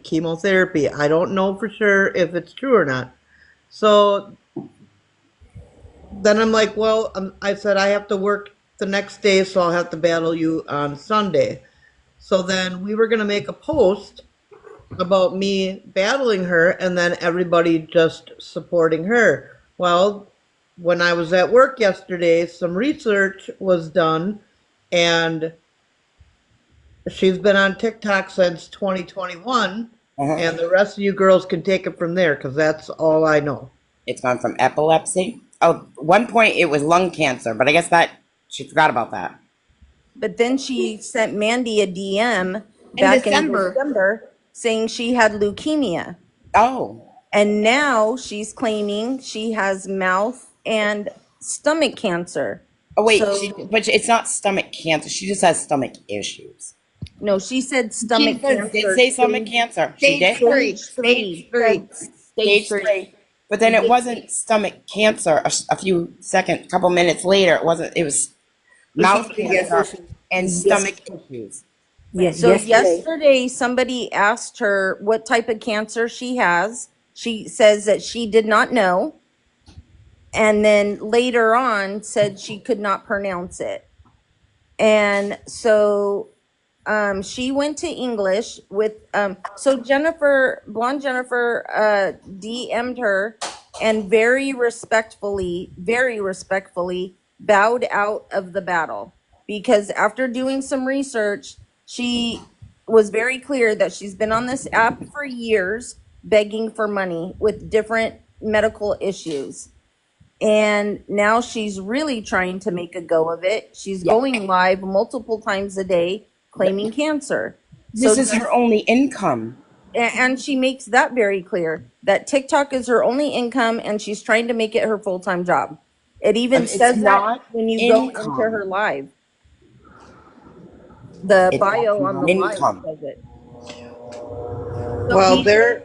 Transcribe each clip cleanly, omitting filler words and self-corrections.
chemotherapy. I don't know for sure if it's true or not. So then I'm like, well, I said I have to work the next day, so I'll have to battle you on Sunday. So then we were going to make a post about me battling her and then everybody just supporting her. Well, when I was at work yesterday, some research was done, and she's been on TikTok since 2021, Uh-huh. and the rest of you girls can take it from there because that's all I know. It's gone from epilepsy. Oh, one point it was lung cancer, but I guess that she forgot about that. But then she sent Mandy a DM In back in December. December saying she had leukemia. Oh, And now she's claiming she has mouth and stomach cancer. oh wait, So, but it's not stomach cancer. She just has stomach issues. no, she said She stomach said Did cancer say stomach stage, cancer. She stage did. three. stage Stage 3. three. Said Stage Stage three. 3. But then it wasn't stomach cancer. A few seconds, couple minutes later, it wasn't. It was mouth cancer and yes. stomach issues. So Yesterday. yesterday somebody asked her what type of cancer she has. She says that she did not know, and then later on said she could not pronounce it. And so she went to English with so Jennifer, blonde Jennifer, DM'd her and very respectfully bowed out of the battle, because after doing some research, she was very clear that she's been on this app for years begging for money with different medical issues. And now she's really trying to make a go of it. She's Yeah. going live multiple times a day claiming cancer. This So is her only income. and she makes that very clear that TikTok is her only income and she's trying to make it her full-time job. It even It's says that not when you go into her income. live. The It's bio on the live income. says it. So Well, BJ,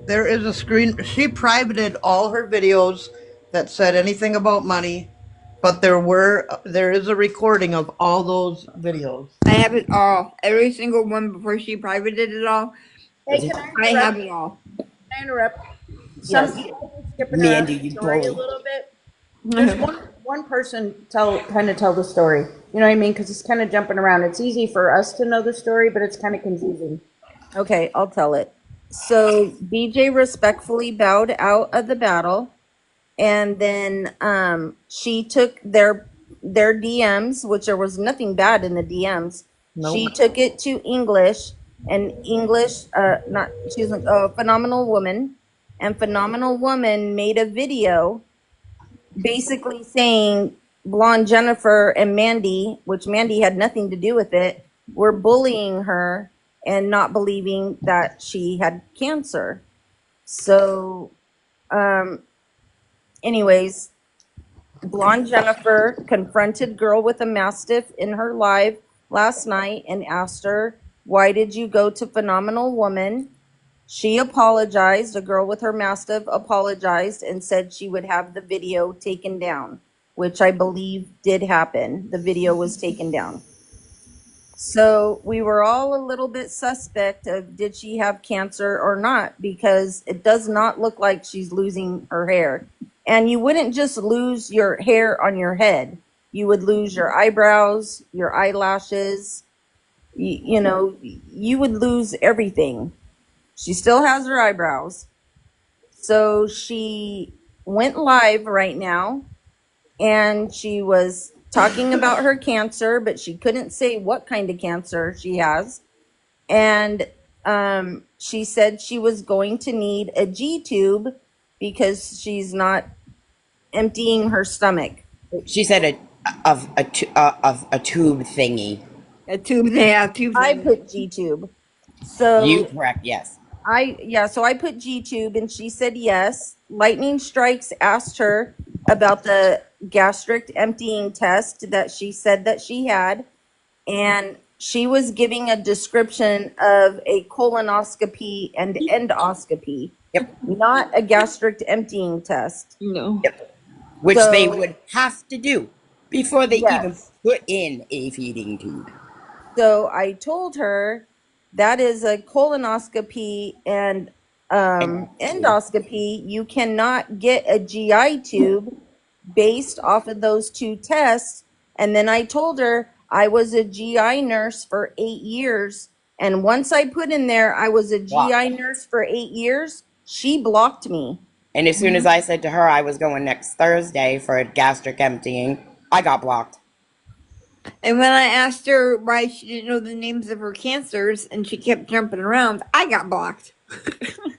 there is a screen. She privated all her videos that said anything about money, but there is a recording of all those videos. I have it all. Every single one before she privated it all. Hey, can I I have interrupt? it all. Can I interrupt? Some yes. people are skipping around Mandy, the you story a bully. little bit. Just one person tell the story. You know what I mean? Because it's kind of jumping around. It's easy for us to know the story, but it's kind of confusing. Okay, I'll tell it. So BJ respectfully bowed out of the battle, and then she took their DMs, which there was nothing bad in the DMs. Nope. She took it to English, and English, not she's a phenomenal woman, and phenomenal woman made a video basically saying blonde Jennifer and Mandy, which Mandy had nothing to do with it, were bullying her and not believing that she had cancer. So, anyways, blonde Jennifer confronted girl with a mastiff in her live last night and asked her, "Why did you go to Phenomenal Woman?" She apologized. A girl with her mastiff apologized and said she would have the video taken down, which I believe did happen. The video was taken down. So we were all a little bit suspect of did she have cancer or not, because it does not look like she's losing her hair. And you wouldn't just lose your hair on your head. You would lose your eyebrows, your eyelashes, you know, you would lose everything. She still has her eyebrows. So she went live right now and she was talking about her cancer, but she couldn't say what kind of cancer she has. And she said she was going to need a G tube because she's not emptying her stomach. She said of a tube thingy. A tube, yeah, tube I thing. put G tube. You So correct? Yes. so I put G tube and she said yes. Lightning Strikes asked her about the gastric emptying test that she said that she had, and she was giving a description of a colonoscopy and endoscopy, Yep. not a gastric emptying test. No. Yep. Which they So would have to do before they even yes. put in a feeding tube. So I told her That is a colonoscopy and endoscopy. You cannot get a GI tube based off of those two tests. And then I told her I was a GI nurse for 8 years. And once I put in there, I was a Blocked. GI nurse for 8 years, she blocked me. And as soon as I said to her I was going next Thursday for a gastric emptying, I got blocked. And when I asked her why she didn't know the names of her cancers and she kept jumping around, I got blocked.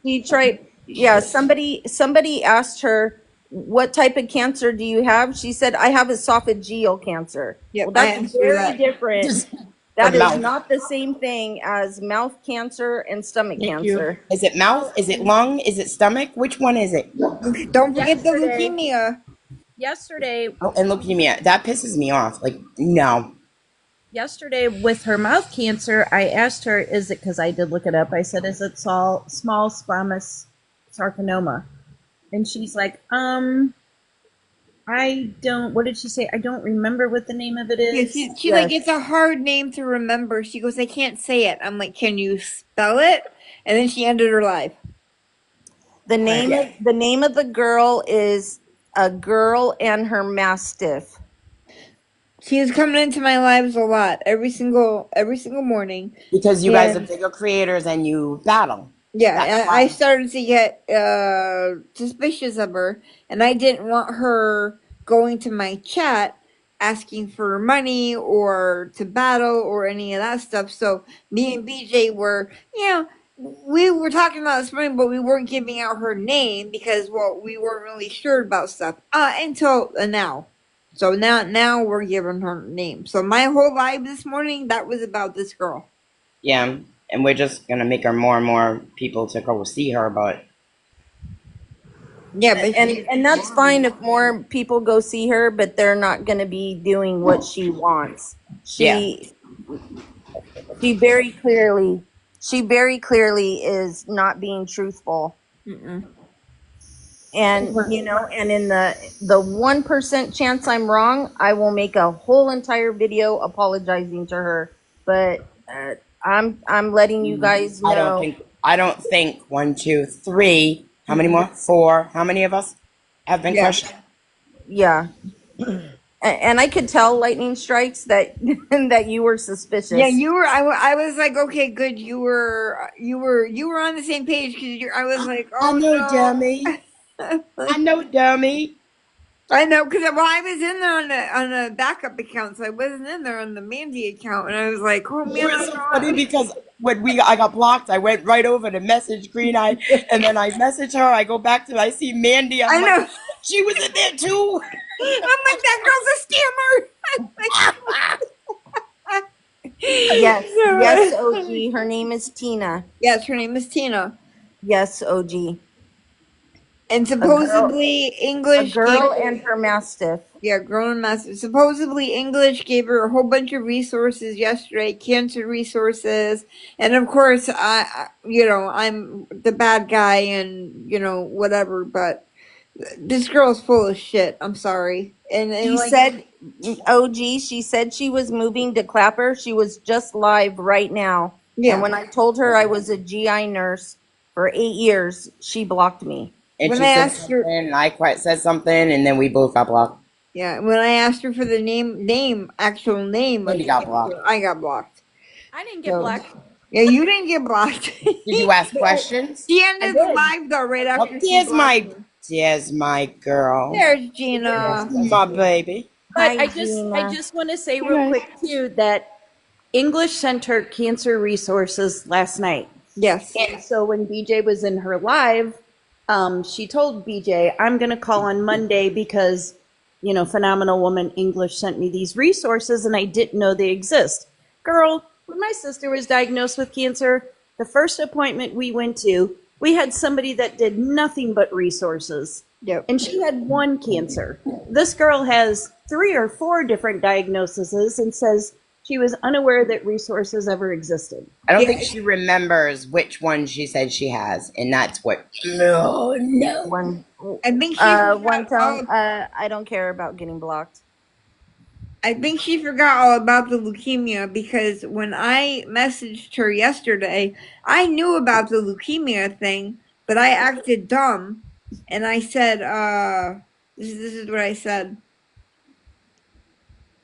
She tried, yeah, somebody asked her, what type of cancer do you have? She said, I have esophageal cancer. Yep, Well, I that's asked her very that. different. Just That the is mouth. not the same thing as mouth cancer and stomach cancer. Is it mouth? Is it lung? Is it stomach? Which one is it? Don't forget the Yesterday. leukemia. Yesterday, Oh, and leukemia. That pisses me off. Like, no. yesterday with her mouth cancer, I asked her, is it, because I did look it up, I said, is it small squamous sarcoma? And she's like, I don't, what did she say? I don't remember what the name of it Yeah, is. she's Yes. like, it's a hard name to remember. She goes, I can't say it. I'm like, can you spell it? And then she ended her life. The name of the girl is A Girl and Her Mastiff. She is coming into my lives a lot, every single morning. Because you guys are And- bigger creators and you battle. Yeah, That's and why. I started to get suspicious of her, and I didn't want her going to my chat asking for money or to battle or any of that stuff. So me and BJ were, we were talking about this morning, but we weren't giving out her name because, well, we weren't really sure about stuff until now. So now we're giving her name. So my whole live this morning, that was about this girl. Yeah. And we're just going to make her more and more people to go see her, but Yeah, but And that's fine if more people go see her, but they're not going to be doing what she wants. She very clearly is not being truthful. mm-mm. And and in the 1% chance I'm wrong, I will make a whole entire video apologizing to her. But I'm letting you guys know. I don't think 1, 2, 3. How many more? 4. How many of us have been questioned? Yeah. And I could tell, Lightning Strikes, that that you were suspicious. Yeah, you were. I was like, okay, good. You were on the same page because I was like, oh I know, no, dummy. I know, dummy. I know because I was in there on a backup account, so I wasn't in there on the Mandy account, and I was like, oh man, It was so funny because when I got blocked, I went right over to message Green Eye, and then I message her. I go back to I see Mandy. I I'm know. like, she was in there too. I'm like, that girl's a scammer. Yes, OG. Her name is Tina. Yes, her name is Tina. Yes, OG. And supposedly English. A girl and her mastiff. Yeah, grown master. Supposedly English gave her a whole bunch of resources yesterday, cancer resources, and of course I'm the bad guy and whatever. But this girl's full of shit. I'm sorry. And She said, OG, she said she was moving to Clapper. She was just live right now. Yeah. And when I told her I was a GI nurse for 8 years, she blocked me. And When she I said asked her- something, and I quite said something, and then we both got blocked. Yeah, when I asked her for the actual name, Mandy got blocked. I got blocked. I didn't get blocked. Yeah, you didn't get blocked. Did you ask questions? She ended the live though right Oh, after. there's my girl. There's Gina. My baby. But Hi, I Gina. just want to say real quick too that English sent her cancer resources last night. Yes. And so when BJ was in her live, she told BJ, I'm going to call on Monday because, Phenomenal Woman English sent me these resources and I didn't know they exist. Girl, when my sister was diagnosed with cancer, the first appointment we went to, we had somebody that did nothing but resources. Yep. And she had one cancer. This girl has 3 or 4 different diagnoses and says she was unaware that resources ever existed. I don't think she remembers which one she said she has, and that's what. No. One I think she one time, I don't care about getting blocked. I think she forgot all about the leukemia because when I messaged her yesterday, I knew about the leukemia thing, but I acted dumb and I said, this is what I said.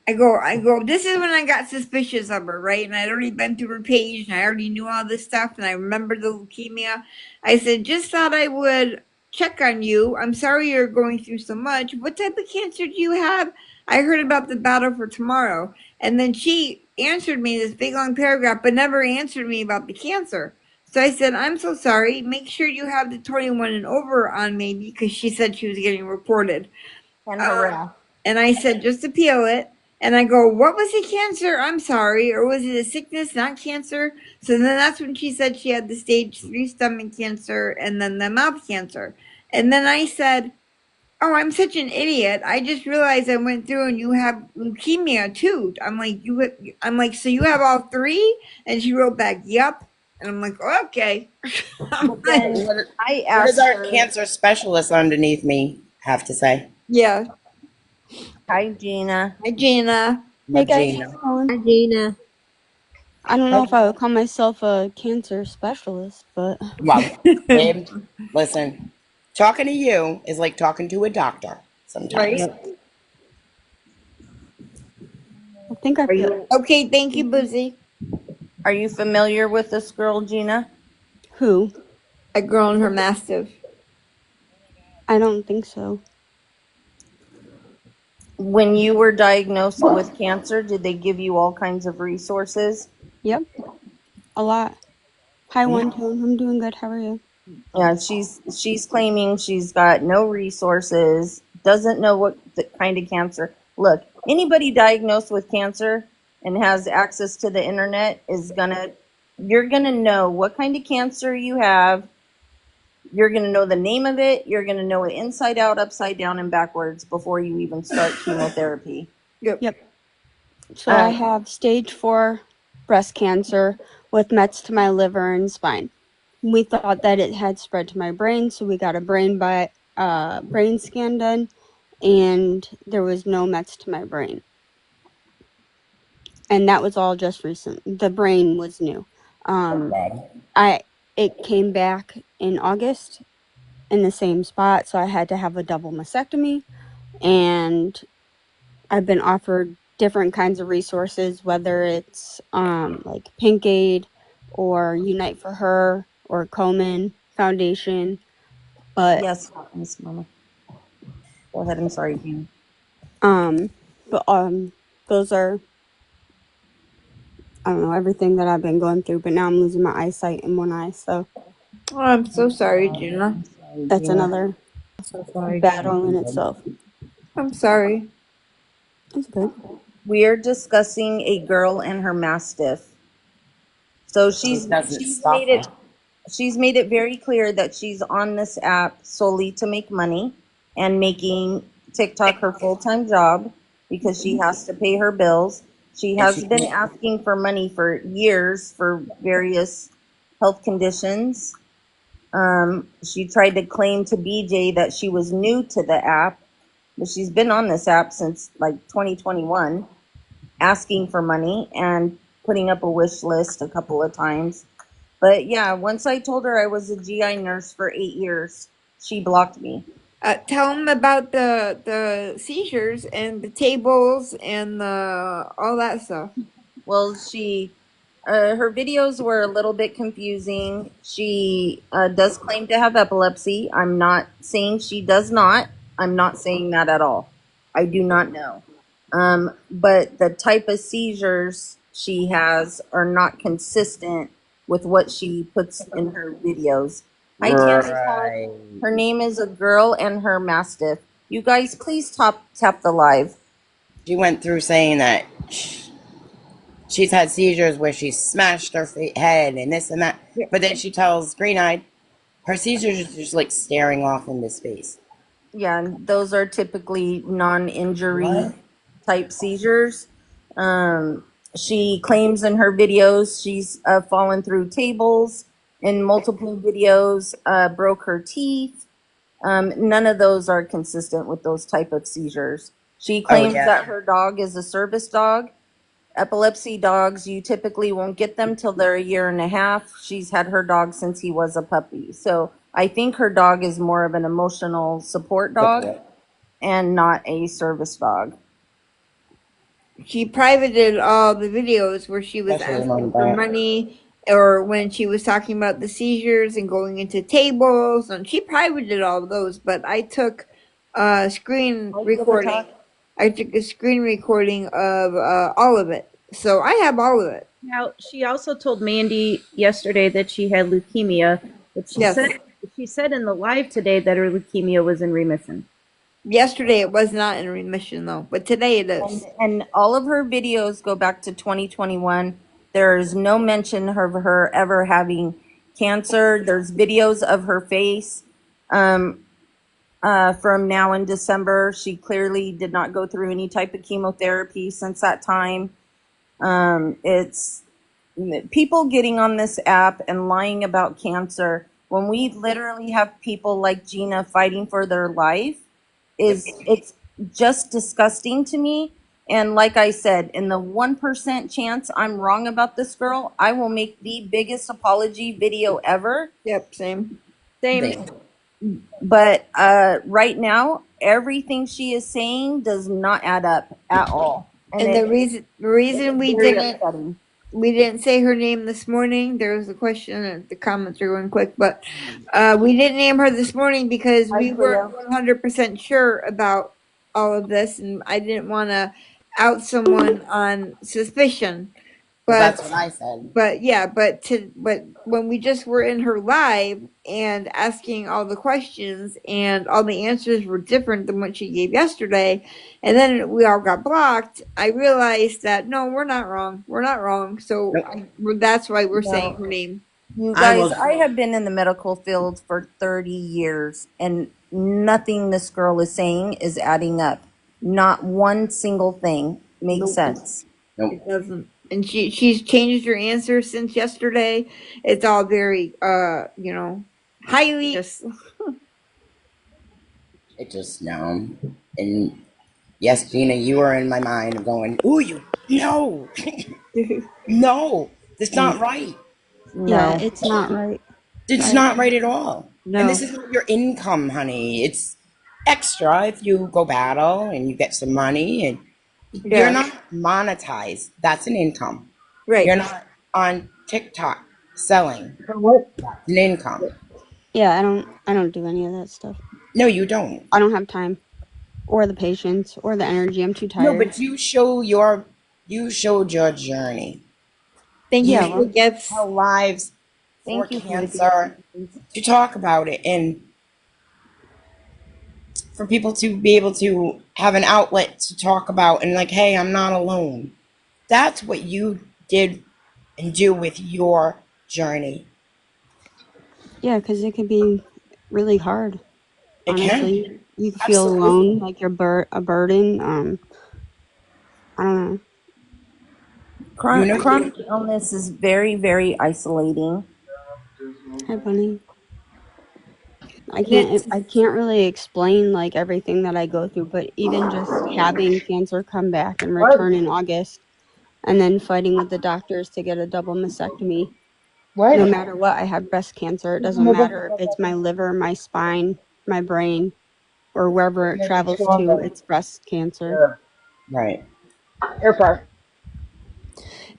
I go, this is when I got suspicious of her, right? And I'd already been through her page and I already knew all this stuff and I remembered the leukemia. I said, just thought I would check on you. I'm sorry you're going through so much. What type of cancer do you have? I heard about the battle for tomorrow. And then she answered me this big long paragraph, but never answered me about the cancer. So I said, I'm so sorry. Make sure you have the 21 and over on me because she said she was getting reported. And hurrah. And I said, just appeal it. And I go, what was the cancer? I'm sorry. Or was it a sickness, not cancer? So then that's when she said she had the stage 3 stomach cancer and then the mouth cancer. And then I said, oh, I'm such an idiot. I just realized I went through and you have leukemia too. I'm like, so you have all 3? And she wrote back, yep. And I'm like, okay. But then What, I what does asked our her, cancer specialist underneath me have to say? Yeah. hi, Gina. Hi, Gina. Hey guys, Gina. how's it going? Hi, Gina. I don't know if I would call myself a cancer specialist, but Well, babe, listen. Talking to you is like talking to a doctor sometimes. Right. Yep. I think I Are feel you Okay, thank you, Boozy. are you familiar with this girl, Gina? who? A girl and her mastiff. I don't think so. When you were diagnosed with cancer, did they give you all kinds of resources? Yep, a lot. Hi, Yeah. One Tone. I'm doing good. How are you? Yeah, she's claiming she's got no resources, doesn't know what the kind of cancer. Look, anybody diagnosed with cancer and has access to the internet you're gonna know what kind of cancer you have. You're gonna know the name of it. You're gonna know it inside out, upside down, and backwards before you even start chemotherapy. Yep. So I Uh, have stage 4 breast cancer with mets to my liver and spine. We thought that it had spread to my brain, so we got a brain scan done, and there was no mets to my brain. And that was all just recent. The brain was new. It came back in August in the same spot, so I had to have a double mastectomy, and I've been offered different kinds of resources, whether it's like Pink Aid or Unite for Her or Komen Foundation, but yes, Miss Mama. Go ahead. I'm sorry, Gina. those are, I don't know, everything that I've been going through, but now I'm losing my eyesight in one eye, so Oh, I'm so sorry, Gina. that's another battle in itself. I'm sorry. It's good. We are discussing a girl and her mastiff. So It doesn't she's stop made it her. she's made it very clear that she's on this app solely to make money and making TikTok her full-time job because she has to pay her bills. She And has she been asking for money for years for various health conditions. She tried to claim to BJ that she was new to the app, but she's been on this app since like 2021, asking for money and putting up a wish list a couple of times. But yeah, once I told her I was a GI nurse for 8 years, she blocked me. Tell them about the seizures and the tables and the all that stuff. Well, her videos were a little bit confusing. She does claim to have epilepsy. I'm not saying she does not. I'm not saying that at all. I do not know. But the type of seizures she has are not consistent with what she puts in her videos. Hi, Tammy Todd. Right. Her name is a girl and her mastiff. You guys, please tap the live. She went through saying that she's had seizures where she smashed her head and this and that. Yeah. But then she tells Green Eyed her seizures are just like staring off into space. Yeah, and those are typically non-injury What? type seizures. She claims in her videos she's fallen through tables in multiple videos, broke her teeth. None of those are consistent with those type of seizures. She Oh claims yeah. that her dog is a service dog. Epilepsy dogs, you typically won't get them till they're a year and a half. She's had her dog since he was a puppy. So I think her dog is more of an emotional support dog and not a service dog. She privated all the videos where she was Especially asking among for that. money, or when she was talking about the seizures and going into tables, and she privated all of those. But I took a screen recording. I took a screen recording of all of it, so I have all of it. Now, she also told Mandy yesterday that she had leukemia, but Yes. she said in the live today that her leukemia was in remission. Yesterday it was not in remission though, but today it is. And all of her videos go back to 2021. There's no mention of her ever having cancer. There's videos of her face from now in December. She clearly did not go through any type of chemotherapy since that time. It's people getting on this app and lying about cancer when we literally have people like Gina fighting for their life it's just disgusting to me. And like I said, in the 1% chance I'm wrong about this girl, I will make the biggest apology video ever. Yep, same. But right now, everything she is saying does not add up at all. And the reason we very didn't upsetting. we didn't say her name this morning. There was a question, and the comments are going quick, but we didn't name her this morning because we weren't 100% sure about all of this, and I didn't want to out someone on suspicion. But That's what I said. but yeah, but when we just were in her live and asking all the questions and all the answers were different than what she gave yesterday, and then we all got blocked, I realized that no, we're not wrong. We're not wrong. So that's why we're saying her name. You guys, I have been in the medical field for 30 years, and nothing this girl is saying is adding up. Not one single thing makes sense. It doesn't. And she's changed her answer since yesterday. It's all very highly just It just no. And yes, Gina, you were in my mind going, ooh, you no. No. That's not right. Yeah, it's not right. It's not right at all. No. And this is not your income, honey. It's extra if you go battle and you get some money and you're not monetized. That's an income. right. You're not on TikTok selling. That's an income. Yeah, I don't do any of that stuff. No, you don't. I don't have time or the patience or the energy. I'm too tired. No, but you showed your journey. Thank you Yeah, for well, the gifts. Our lives for Thank you for the cancer to talk about it and for people to be able to have an outlet to talk about and like, hey, I'm not alone. That's what you did and do with your journey. yeah, because it can be really hard. It Honestly, can. you can feel Absolutely. alone, like you're a burden. I don't know. Chronic illness is very, very isolating. Hi, Bunny. I can't really explain like everything that I go through, but even just having cancer come back and return in August, and then fighting with the doctors to get a double mastectomy. No matter what, I have breast cancer. It doesn't matter if it's my liver, my spine, my brain, or wherever it travels to, it's breast cancer. Right.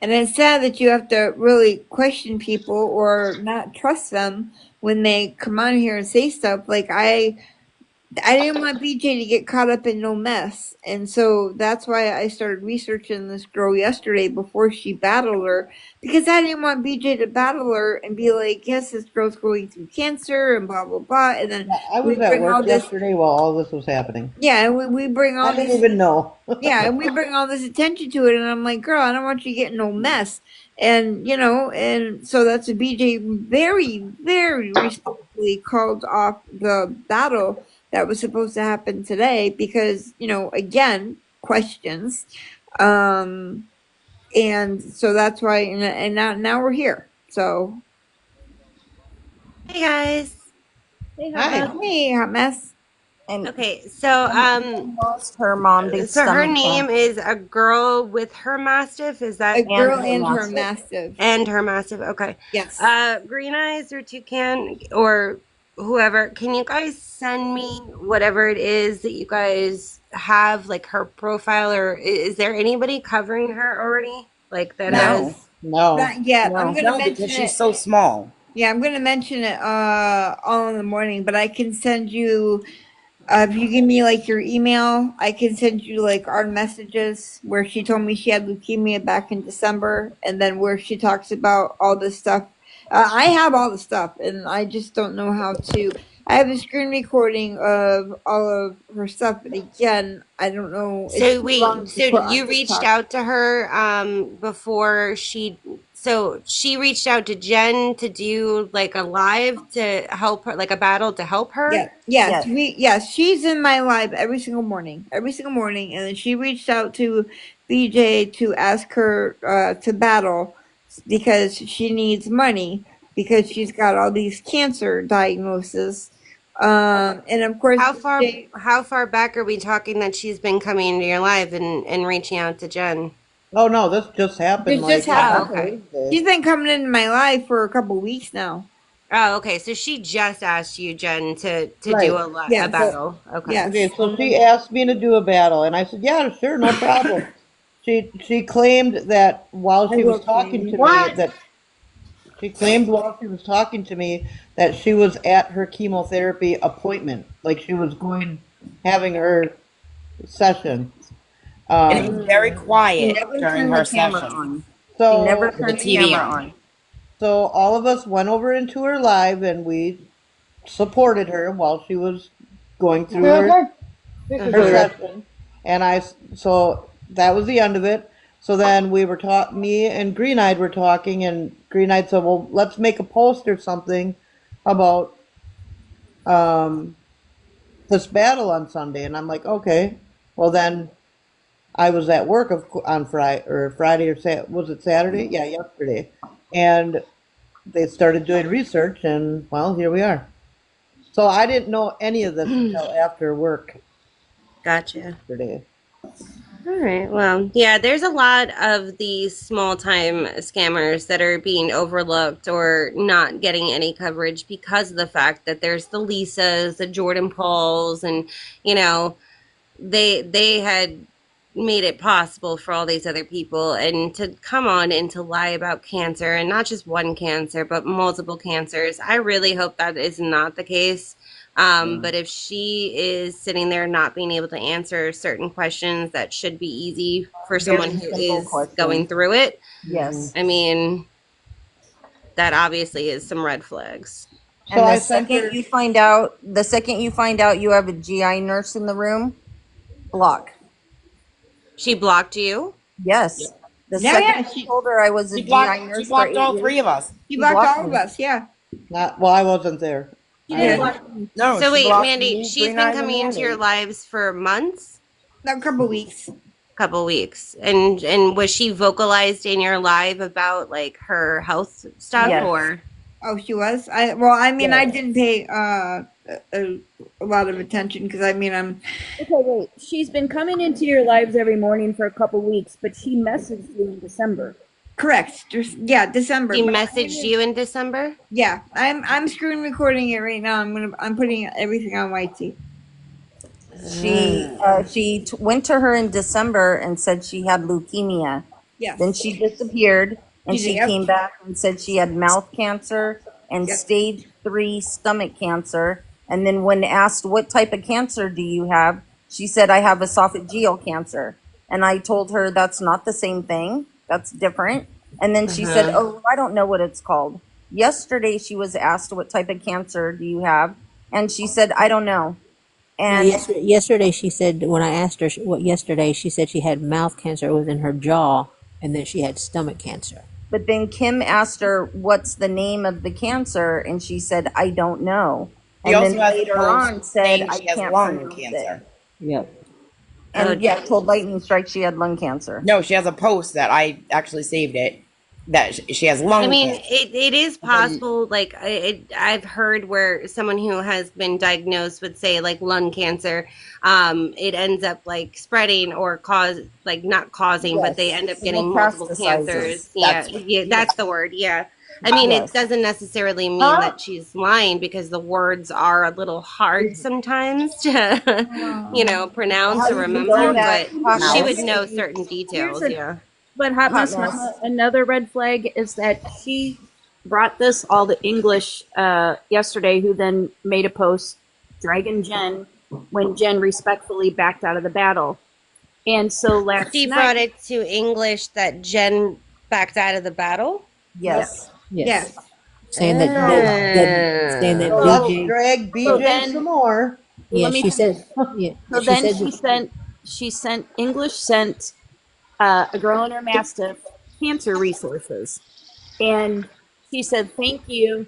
And it's sad that you have to really question people or not trust them when they come on here and say stuff. Like I didn't want BJ to get caught up in no mess. And so that's why I started researching this girl yesterday before she battled her. Because I didn't want BJ to battle her and be like, yes, this girl's going through cancer and blah, blah, blah. And then I was at work yesterday while all this was happening. yeah, and we bring all I didn't this even know. yeah, and we bring all this attention to it, and I'm like, girl, I don't want you getting no mess. And and so that's a BJ very, very respectfully called off the battle that was supposed to happen today because, again, questions. And so that's why and now we're here. So hey guys. Hey, Hi. Hey, hot mess. And Okay, so lost her mom to so her stomach name cancer is a girl with her mastiff. Is A that and girl her and her mastiff. mastiff. and her mastiff? Okay. Yes. Green Eyes or Toucan or whoever, can you guys send me whatever it is that you guys have, like her profile, or is there anybody covering her already? Like that No, has. No. Not yet. I'm No. gonna no, because mention she's it. so small. Yeah, I'm gonna mention it all in the morning, but I can send you if you give me like your email, I can send you like our messages where she told me she had leukemia back in December, and then where she talks about all this stuff. I have all the stuff, and I just don't know how to. I have a screen recording of all of her stuff, but again, I don't know. It's So too long wait, to so put on you reached TikTok. out to her before she reached out to Jen to do like a live to help her, like a battle to help her? Yeah, yes, Yes. she's in my live every single morning, and then she reached out to BJ to ask her to battle because she needs money because she's got all these cancer diagnoses, and of course BJ How far back are we talking that she's been coming into your live and reaching out to Jen? Oh no, this just happened this just like Oh, last happened. okay. Thursday. She's been coming into my live for a couple weeks now. Oh, okay. So she just asked you, Jen, to do Right. a Yes, So battle. Okay. okay, yes. so she asked me to do a battle, and I said, "Yeah, sure, no problem." She claimed that while I she was will talking claim. to me that she claimed while she was talking to me that she was at her chemotherapy appointment, like she was going having her session. And it was Um, very She quiet never during turned the her camera session on. She never so with the turned the TV camera on. on. so all of us went over into her live, and we supported her while she was going through her Uh-huh. session, and so that was the end of it. So then we were me and Green Eyed were talking, and Green Eyed said, "Well, let's make a post or something about um, this battle on Sunday." And I'm like, "Okay." Well, then I was at work on Friday or was it Saturday? Yeah, yesterday, and they started doing research, and well, here we are. So I didn't know any of this until after work Gotcha. yesterday. All right. Well, yeah, there's a lot of these small time scammers that are being overlooked or not getting any coverage because of the fact that there's the Lisas, the Jordan Pauls, and you know, they had made it possible for all these other people and to come on and to lie about cancer and not just one cancer but multiple cancers. I really hope that is not the case. But if she is sitting there not being able to answer certain questions that should be easy for someone Very who simple is going questions. through it, Yes. I mean, that obviously is some red flags. So And I sent her. the second you find out you have a GI nurse in the room, block. She blocked you? Yes. The Yeah, second yeah. I told her I was a GI She nurse for blocked 8 all years, three of us. She she blocked blocked all of me. us. Yeah, Not well, I wasn't there. She I didn't yeah. was block. No, So she wait, blocked Mandy, me, she's Green been Eyes, and coming into your Mandy. lives for months? A couple weeks. Couple weeks. And was she vocalized in your live about like her health stuff Yes. or Oh, she was. I mean, I Yes. didn't pay a lot of attention because I mean, I'm Okay, wait. She's been coming into your lives every morning for a couple weeks, but she messaged you in December. correct. Yeah, December. she But messaged you in December? yeah, I'm screen recording it right now. I'm putting everything on White Tea. She went to her in December and said she had leukemia. Then Yes. she disappeared and she Yep. came back and said she had mouth cancer and Yep. stage 3 stomach cancer. And then when asked what type of cancer do you have, she said I have esophageal cancer. And I told her that's not the same thing. That's different. And then she said, Uh-huh. "Oh, I don't know what it's called." Yesterday she was asked what type of cancer do you have, and she said I don't know. No, And yesterday she said when I asked her what yesterday she said she had mouth cancer. It was in her jaw, and then she had stomach cancer. but then Kim asked her what's the name of the cancer, and she said I don't know. She And then also has a later post on said saying I she has can't lung pronounce it. cancer. Yep. Oh, And yeah, told Lightning Strike she had lung cancer. No, she has a post that I actually saved it. that she has lung I mean, cancer. it is And then, possible. Like I've heard where someone who has been diagnosed with, say, like lung cancer, it ends up like spreading or cause, like not causing, but they Yes, end up it getting multiple metastasizes. cancers. Yeah, that's yeah, yeah. that's the word. Yeah. I mean, it Yes. doesn't necessarily mean Huh? that she's lying because the words are a little hard sometimes to, pronounce How or did you know remember, Her that, but Hot she would mouth. Mess? know certain Here's details. a Yeah. but Hot Hot Mess Mess. Mama, another red flag is that she brought this all to English yesterday, who then made a post dragging Jen when Jen respectfully backed out of the battle. And so last She night, brought it to English that Jen backed out of the battle. yep. Yes. Yes. Yes. Saying that So Oh. let's BJ. drag So BJ then some more. Yeah, let me she finish. said. Yeah, So she then said that. she sent English sent a girl and her mastiff cancer resources, and she said thank you.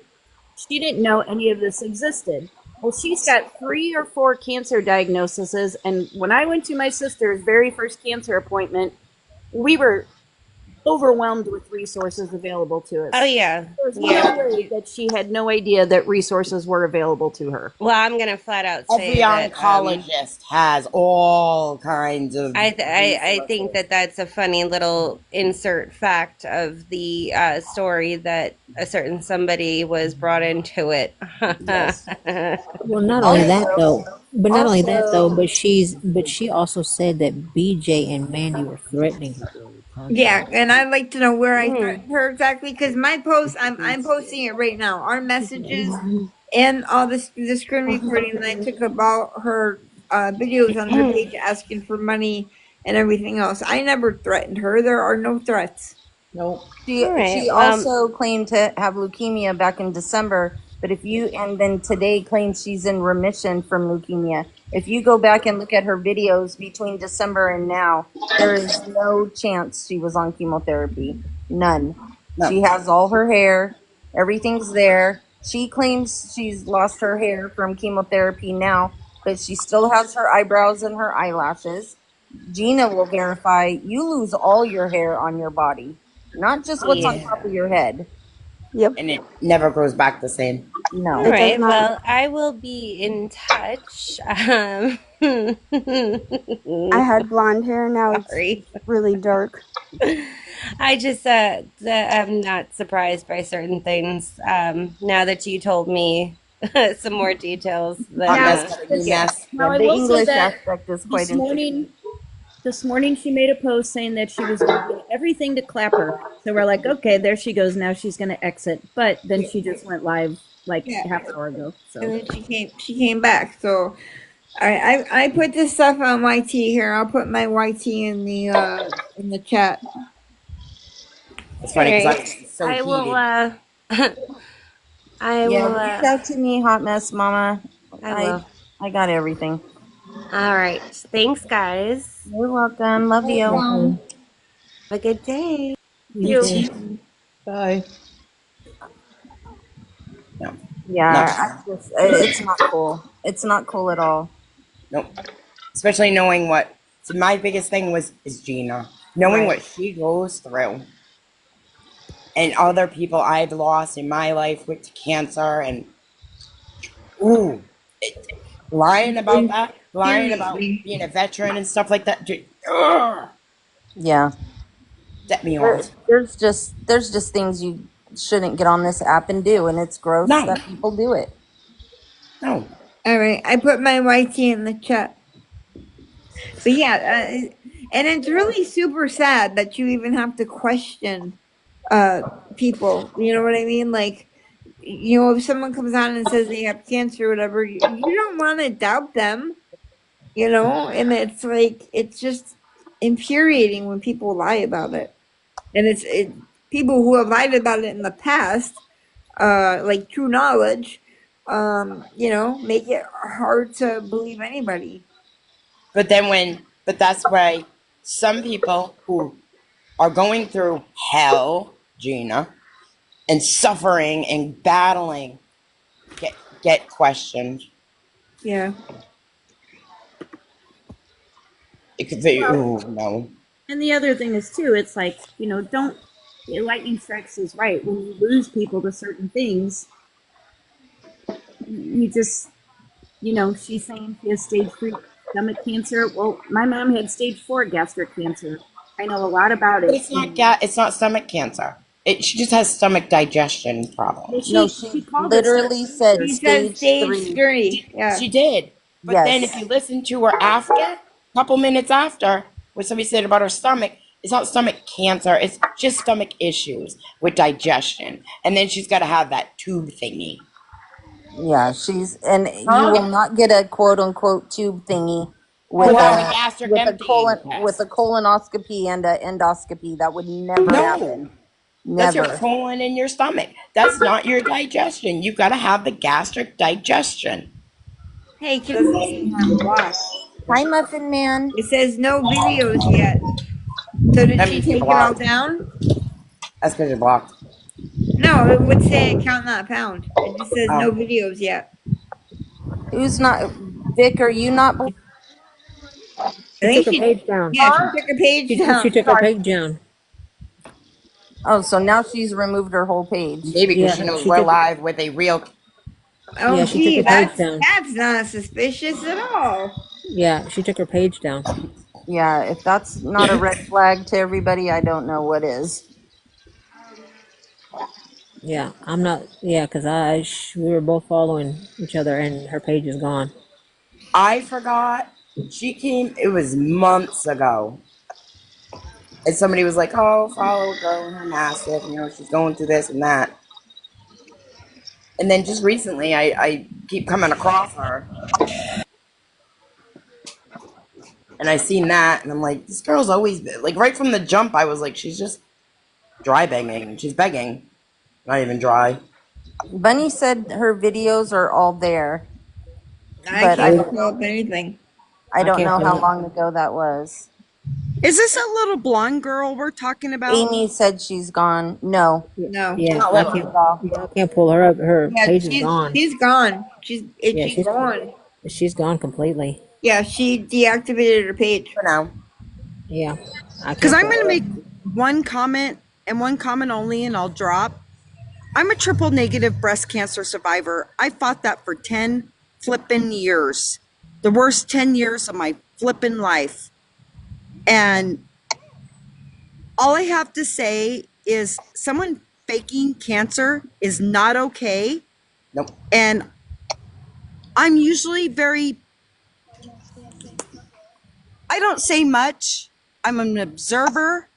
She didn't know any of this existed. Well, she's got 3 or 4 cancer diagnoses, and when I went to my sister's very first cancer appointment, we were overwhelmed with resources available to Oh us. yeah, There's no yeah. way that she had no idea that resources were available to her. Well, I'm gonna flat out Every say that oncologist has all kinds of I think resources. that that's a funny little insert fact of the story that a certain somebody was brought into it. Yes. Well, not only that Also, though, but not only that though, also, but she also said that BJ and Mandy were threatening her during the Yeah, contest. and I'd like to know where I Hmm. threatened her exactly because my post, I'm posting it right now. Our messages and all the screen recording that I took about her videos on her page asking for money and everything else. I never threatened her. There are no threats. Nope. she All right. she also claimed to have leukemia back in December, but if you and then today claims she's in remission from leukemia. If you go back and look at her videos between December and now, there is no chance she was on chemotherapy. None. No. She has all her hair, everything's there. She claims she's lost her hair from chemotherapy now, but she still has her eyebrows and her eyelashes. Gina will verify you lose all your hair on your body, not just what's on Yeah. top of your head. Yep, And it never goes back the same. All No. it does right. not. Well, I will be in touch. I had blonde hair, now it's Sorry. really dark. I just I'm not surprised by certain things. Now that you told me some more details, Hot then Now, mess got a new this, Yeah. mess. now Yeah. I The will say English that aspect is quite this interesting. morning, this morning she made a post saying that she was doing everything to clap her. So we're like, okay, there she goes. Now she's going to exit. But then she just went live like Yeah, half an hour ago. and So then she came back. So I put this stuff on YT here. I'll put my YT in the chat. It's all funny because I right. was so I will. heated. I Yeah, will. reach out to me, Hot Mess Mama. I I will. I got everything. All right. Thanks, guys. You're welcome. Love you. Welcome. Have a good day. You you. too. Bye. No, no, Yeah, it's not cool. It's not cool at all. no. Especially knowing what. So my biggest thing is Gina. Knowing Right. what she goes through, and other people I've lost in my life with cancer, and ooh, lying about that, lying about Seriously. being a veteran and stuff like that. Ugh, Yeah. set me off. There's just things you shouldn't get on this app and do, and it's gross No, that people do it. no. All right, I put my YT in the chat. But yeah, and it's really super sad that you even have to question people. You know what I mean? Like, if someone comes on and says they have cancer or whatever, you don't want to doubt them. And it's like it's just infuriating when people lie about it, and people who have lied about it in the past, like true knowledge, make it hard to believe anybody. But that's why some people who are going through hell, Gina, and suffering and battling get questioned. Yeah. It could be, Well, ooh, no. and the other thing is too, it's like, don't lightning strikes is right. When you lose people to certain things, you just, she's saying she has stage 3 stomach cancer. Well, my mom had stage 4 gastric cancer. I know a lot about But it. it's not stomach cancer. She just has stomach digestion Well, problems. No, she she called it stomach literally said cancer. He said stage stage 3. 3. Yeah. She did. But then if Yes. you listen to her after, a couple minutes after, what somebody said about her stomach, it's not stomach cancer, it's just stomach issues with digestion. And then she's got to have that tube thingy. Yeah, and you Huh? will not get a quote unquote tube thingy with Without a a gastric emptying with a test. colonoscopy and a endoscopy. That would never No, happen. that's your Never. colon in your stomach. That's not your digestion. You've got to have the gastric digestion. Hey, can I'm blocked. Hi, Muffin Man. It says no videos yet. So did That she means you're take it all blocked. down? That's because you're blocked. No, it would say account not found. It just says no Oh. videos yet. Who's not? Vic, are you not? I She think took her page down. yeah, she took a page She down. took her page down. Oh, so now she's removed her whole page. Maybe because she Yeah, knows she we're took. live with a real. Oh, Yeah, she took gee, her page down. that's not suspicious at all. Yeah, she took her page down. Yeah, if that's not a red flag to everybody, I don't know what is. Yeah, I'm not. Yeah, because we were both following each other, and her page is gone. I forgot. She came, it was months ago. And somebody was like, oh, follow a girl in her mastiff. She's going through this and that. And then just recently, I keep coming across her. And I seen that, and I'm like, this girl's always like right from the jump. I was like, she's just dry begging. She's begging, not even dry. Bunny said her videos are all there, I but can't pull up anything. I I don't can't know how find it. long ago that was. Is this a little blonde girl we're talking about? Amy said she's gone. No, No. Yeah, not I little can't. at all. Yeah, I can't pull her up. Her Yeah, page is gone. she's gone. Yeah, She's gone. she's gone completely. Yeah, she deactivated her page. For now. Yeah, I Because can't I'm pull going to her up. make one comment and one comment only, and I'll drop. I'm a triple negative breast cancer survivor. I fought that for 10 flippin' years. The worst 10 years of my flippin' life. And all I have to say is someone faking cancer is not okay. Nope. And I'm usually I don't say much. I'm an observer,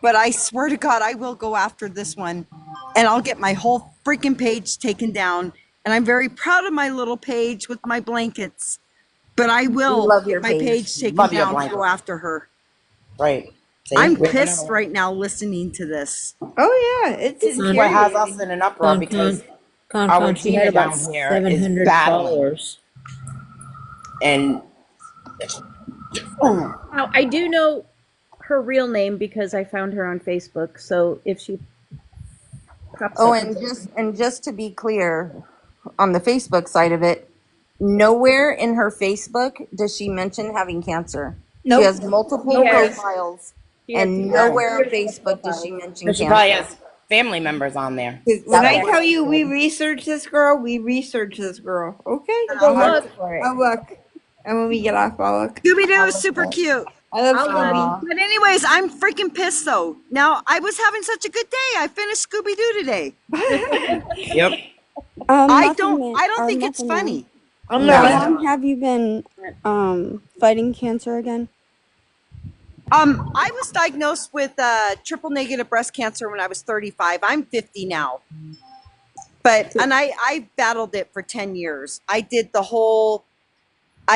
but I swear to God, I will go after this one and I'll get my whole freaking page taken down. And I'm very proud of my little page with my blankets, but I We will love get your my page. page taken Love your down to blanket. go after her. Right. See? I'm We have pissed another one. right now listening to this. Oh yeah, it's This is what has us infuriating. in an uproar because our She had Gina about down here is 700 battling. followers. And Now, I do know her real name because I found her on Facebook. So if she pops Oh, up, and just to be clear, on the Facebook side of it, nowhere in her Facebook does she mention having cancer. Nope. She has multiple She has- profiles, she has and 2,000 nowhere on years Facebook does she profiles. mention she probably cancer. has family members on there. When I That's tell what you I we said. researched this girl, we researched this girl. Okay? I'll look look for it. I'll look. And when we get off, I'll look. Scooby Doo I'll is look super for it. cute. I love I'll Scooby. Aw. But anyways, I'm freaking pissed though. Now I was having such a good day. I finished Scooby Doo today. Yep. I Muffin don't Man, I don't or think it's Muffin Man. funny. I'm No. How not. long have you been fighting cancer again? I was diagnosed with triple negative breast cancer when I was 35. I'm 50 now. And I battled it for 10 years. I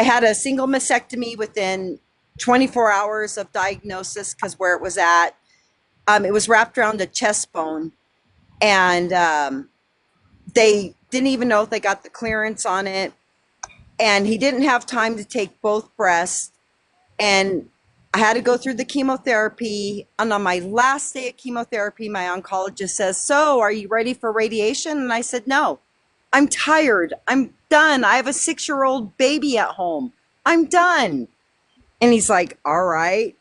had a single mastectomy within 24 hours of diagnosis because where it was at, it was wrapped around the chest bone. And they didn't even know if they got the clearance on it. And he didn't have time to take both breasts. And I had to go through the chemotherapy. And on my last day of chemotherapy, my oncologist says, "So, are you ready for radiation?" And I said, "No, I'm tired. I'm done. I have a 6-year-old baby at home. I'm done." And he's like, "All right."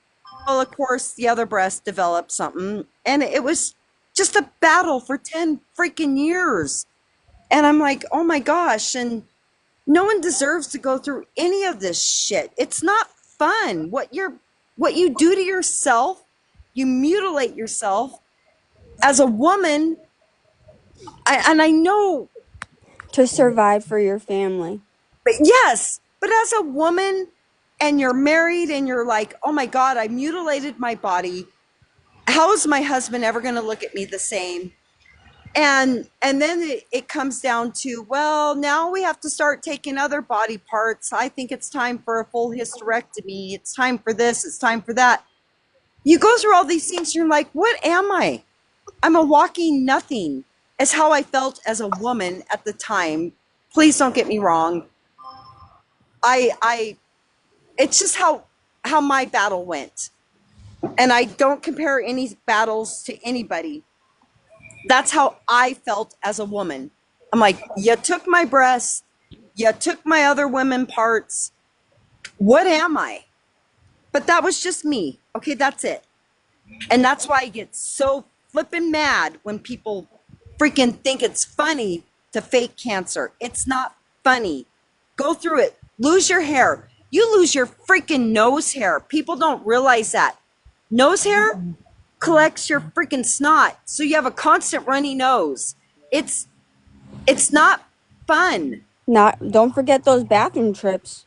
well, of course, the other breast developed something, and it was just a battle for 10 freaking years. And I'm like, oh my gosh, and no one deserves to go through any of this shit. It's not fun. What you do to yourself, you mutilate yourself as a woman. And I know, To survive for your family. but yes, but as a woman and you're married and you're like, oh my God, I mutilated my body. How is my husband ever going to look at me the same? And then it comes down to, well, now we have to start taking other body parts. I think it's time for a full hysterectomy. It's time for this. It's time for that. You go through all these things. And you're like, what am I? I'm a walking nothing. Is how I felt as a woman at the time. Please don't get me wrong. It's just how my battle went. And I don't compare any battles to anybody. That's how I felt as a woman. I'm like, you took my breasts, you took my other women parts. What am I? But that was just me. Okay, that's it. And that's why I get so flippin' mad when people freaking think it's funny to fake cancer. It's not funny. Go through it. Lose your hair. You lose your freaking nose hair. People don't realize that. Nose hair collects your freaking snot, so you have a constant runny nose. It's not fun. Don't forget those bathroom trips.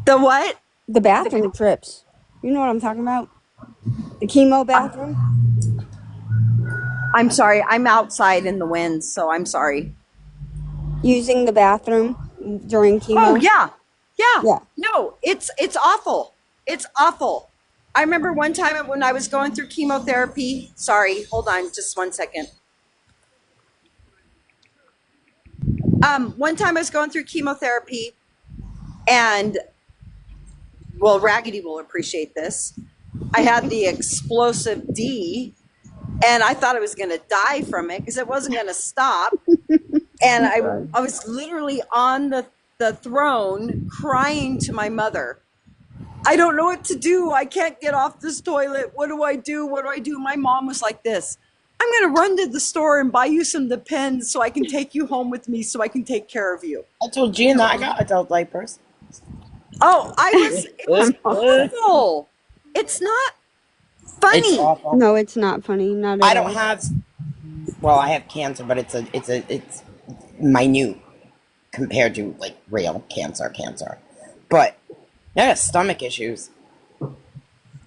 The what? The bathroom trips. You know what I'm talking about? The chemo bathroom. I'm sorry. I'm outside in the wind, so I'm sorry. Using the bathroom during chemo. Oh yeah. Yeah. No, it's awful. It's awful. I remember one time when I was going through chemotherapy. Sorry, hold on just 1 second. One time I was going through chemotherapy, and well, Raggedy will appreciate this. I had the explosive D, and I thought I was going to die from it because it wasn't going to stop. And I was literally on the throne crying to my mother. I don't know what to do. I can't get off this toilet. What do I do? What do I do? My mom was like this. I'm going to run to the store and buy you some Depends so I can take you home with me so I can take care of you. I told Gina I got adult diapers. Oh, it was awful. It's not funny. It's awful. No, it's not funny. Not at all. I don't have. Well, I have cancer, but it's minute compared to like real cancer. But I have stomach issues.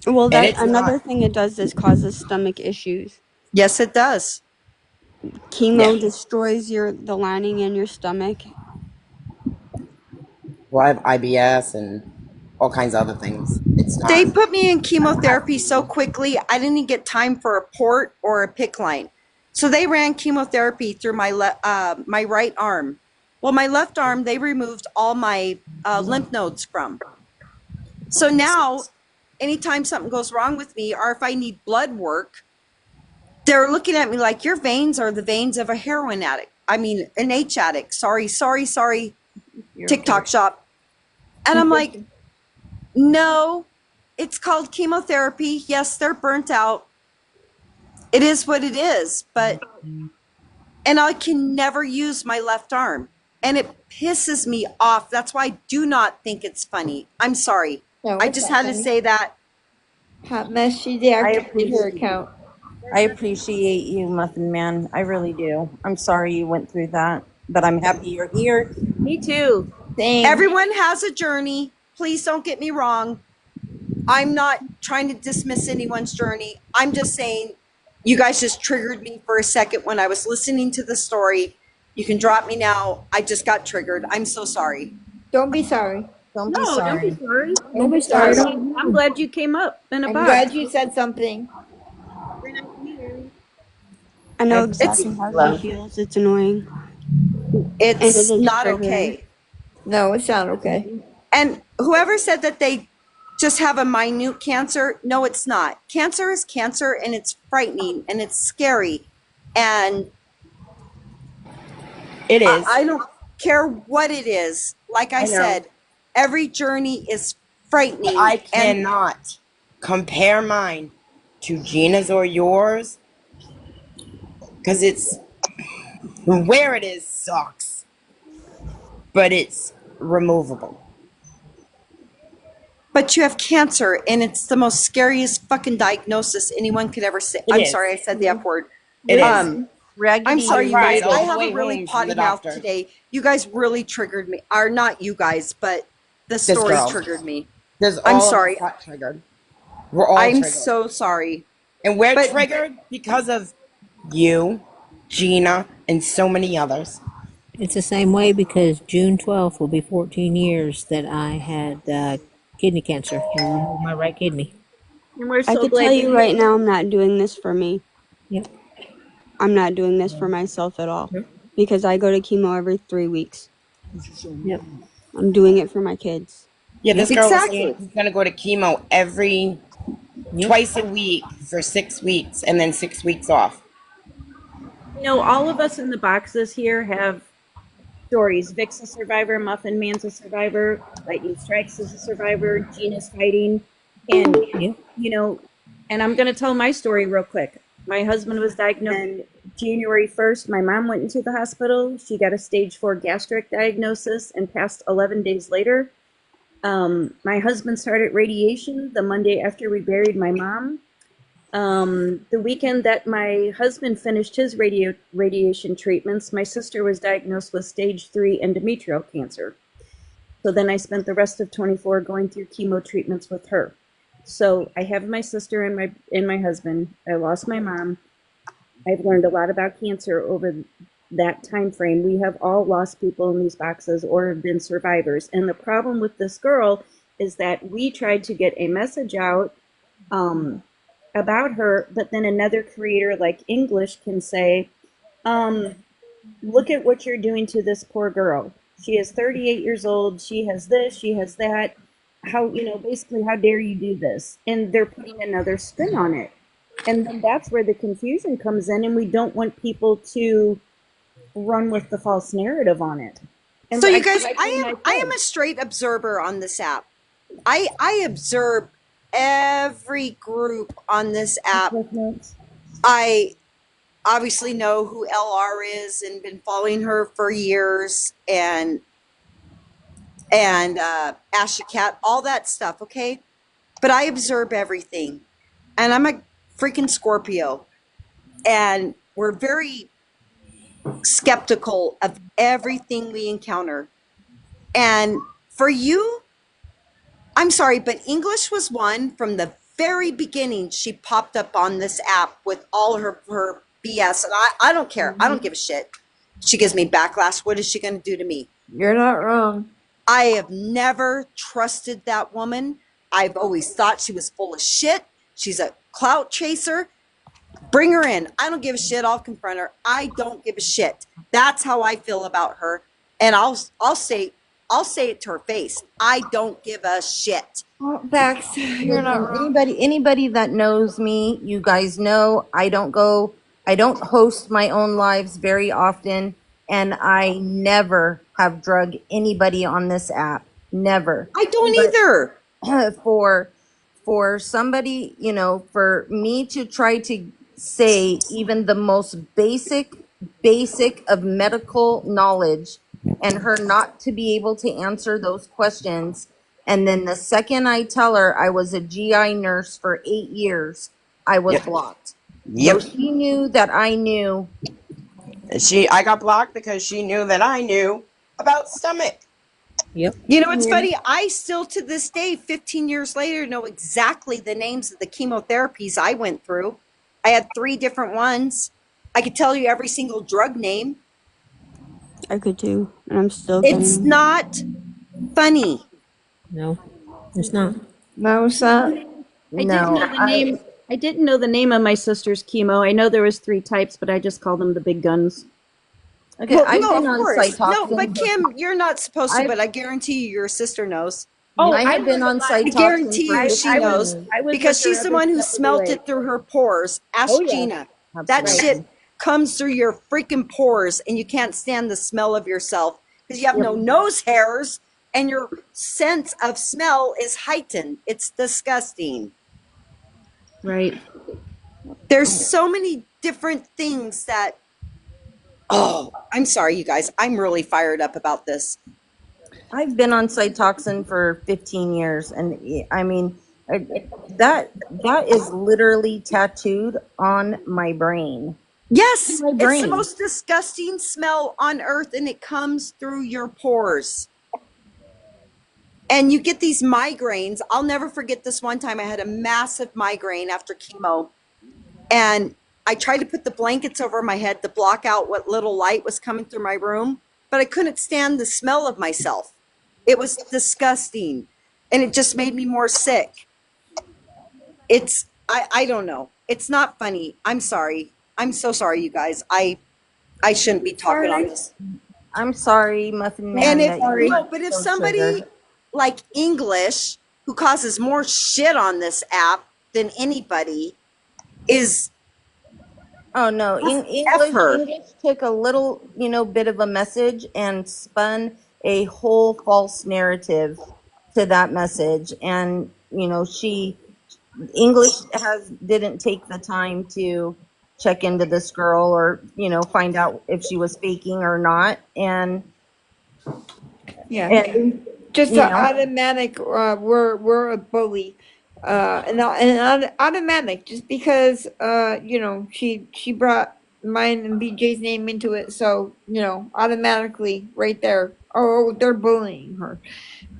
Well, And it's another not- thing it does is causes stomach issues. Yes, it does. Chemo destroys the lining in your stomach. Well, I have IBS and all kinds of other things. It's not. They put me in chemotherapy so quickly, I didn't even get time for a port or a PICC line. So they ran chemotherapy through my right arm. Well, my left arm, they removed all my lymph nodes from. So now, anytime something goes wrong with me, or if I need blood work, they're looking at me like, your veins are the veins of a heroin addict. I mean, an H addict. Sorry, TikTok shop. And I'm like, no, it's called chemotherapy. Yes, they're burnt out. It is what it is. And I can never use my left arm. And it pisses me off. That's why I do not think it's funny. I'm sorry. No, I it's just not had to funny. say that. Hot mess. She deactivated her account. I appreciate you, Muffin Man. I really do. I'm sorry you went through that, but I'm happy you're here. Me too. Thanks. Everyone has a journey. Please don't get me wrong. I'm not trying to dismiss anyone's journey. I'm just saying you guys just triggered me for a second when I was listening to the story. You can drop me now. I just got triggered. I'm so sorry. Don't be sorry. Don't be No, don't sorry. be sorry. Don't be sorry. I'm glad you came up and I'm about. glad you said something. I know exactly how she feels. It's annoying. It's And it is not triggering. okay. No, it's not okay. And whoever said that they just have a minute cancer, no, it's not. Cancer is cancer, and it's frightening, and it's scary. And It is. I don't care what it is. Like I know. said, every journey is frightening. I and cannot. compare mine to Gina's or yours, because it's where it is sucks, but it's removable. But you have cancer, and it's the most scariest fucking diagnosis anyone could ever say. It I'm is. sorry, I said the F word. It is. I'm Raggedy sorry, you guys. cried all I the have way a really home from potty the mouth doctor. today. You guys really triggered me. Or not you guys, but the This story girl. triggered me. There's I'm all of us sorry. got triggered. We're all I'm triggered. so sorry. And we're But- triggered because of you, Gina, and so many others. It's the same way because June 12th will be 14 years that I had kidney cancer. They removed my right kidney. And we're I so could glad tell you right now, I'm not doing this for me. Yep. I'm not doing this for myself at all because I go to chemo every 3 weeks. Yep. I'm doing it for my kids. Yeah, this girl was Exactly. saying she's gonna go to chemo twice a week for 6 weeks and then 6 weeks off. You know, all of us in the boxes here have stories. Vic's a survivor, Muffin Man's a survivor, Lightning Strikes is a survivor, Gina's fighting. And, Yep. you know, and I'm going to tell my story real quick. My husband was diagnosed on January 1st. My mom went into the hospital. She got a stage 4 gastric diagnosis and passed 11 days later. My husband started radiation the Monday after we buried my mom. The weekend that my husband finished his radiation treatments, my sister was diagnosed with stage 3 endometrial cancer. So then I spent the rest of 24 going through chemo treatments with her. So I have my sister and my husband. I lost my mom. I've learned a lot about cancer over that time frame. We have all lost people in these boxes or have been survivors. And the problem with this girl is that we tried to get a message out about her, but then another creator like English can say, look at what you're doing to this poor girl. She is 38 years old. She has this, she has that. How, basically, how dare you do this? And they're putting another spin on it. And then that's where the confusion comes in, and we don't want people to run with the false narrative on it. And so you guys, I am a straight observer on this app. I observe every group on this app. I obviously know who LR is and been following her for years, and Asha Cat, all that stuff, okay? But I observe everything. And I'm a freaking Scorpio. And we're very skeptical of everything we encounter. And for you, I'm sorry, but English was one from the very beginning. She popped up on this app with all her BS. And I don't care. I don't give a shit. She gives me backlash. What is she going to do to me? You're not wrong. I have never trusted that woman. I've always thought she was full of shit. She's a clout chaser. Bring her in. I don't give a shit. I'll confront her. I don't give a shit. That's how I feel about her. And I'll say it to her face. I don't give a shit. Well, Bax, you're not wrong. Anybody that knows me, you guys know I don't host my own lives very often, and I never have drug anybody on this app. Never. I don't either. For somebody, for me to try to say even the most basic of medical knowledge and her not to be able to answer those questions. And then the second I tell her I was a GI nurse for 8 years, I was blocked. Yep. So she knew that I knew. I got blocked because she knew that I knew about stomach. Yep. You know, it's funny. I still, to this day, 15 years later, know exactly the names of the chemotherapies I went through. I had 3 different ones. I could tell you every single drug name. I could too, and I'm still getting It's not funny. No, it's not. No, it's not. I didn't know the name of my sister's chemo. I know there was 3 types, but I just called them the big guns. Okay, Well, I've no, been of on course. No, Cytoxin. but Kim, you're not supposed to, I've- but I guarantee you your sister knows. I have been on I Cytoxin guarantee for you she 15 knows years. because she's the one who smelt it through her pores. Ask Gina. That Absolutely. shit comes through your freaking pores and you can't stand the smell of yourself because you have no nose hairs and your sense of smell is heightened. It's disgusting. Right. There's so many different things that, oh, I'm sorry, you guys. I'm really fired up about this. I've been on Cytoxin for 15 years, and I mean, that is literally tattooed on my brain. Yes, My it's the brain. most disgusting smell on earth, and it comes through your pores. And you get these migraines. I'll never forget this one time I had a massive migraine after chemo. And I tried to put the blankets over my head to block out what little light was coming through my room, but I couldn't stand the smell of myself. It was disgusting. And it just made me more sick. I don't know. It's not funny. I'm sorry. I'm so sorry, you guys. I shouldn't be talking on this. I'm sorry, Muffin Man. And if that you no, got but if so somebody triggered. like English, who causes more shit on this app than anybody, is Oh no, F her. English took a little, bit of a message and spun a whole false narrative to that message, and English didn't take the time to check into this girl or find out if she was faking or not, and Yeah. and Just you an know automatic, we're a bully. Automatic, just because, she brought mine and BJ's name into it. So, automatically right there. Oh, they're bullying her.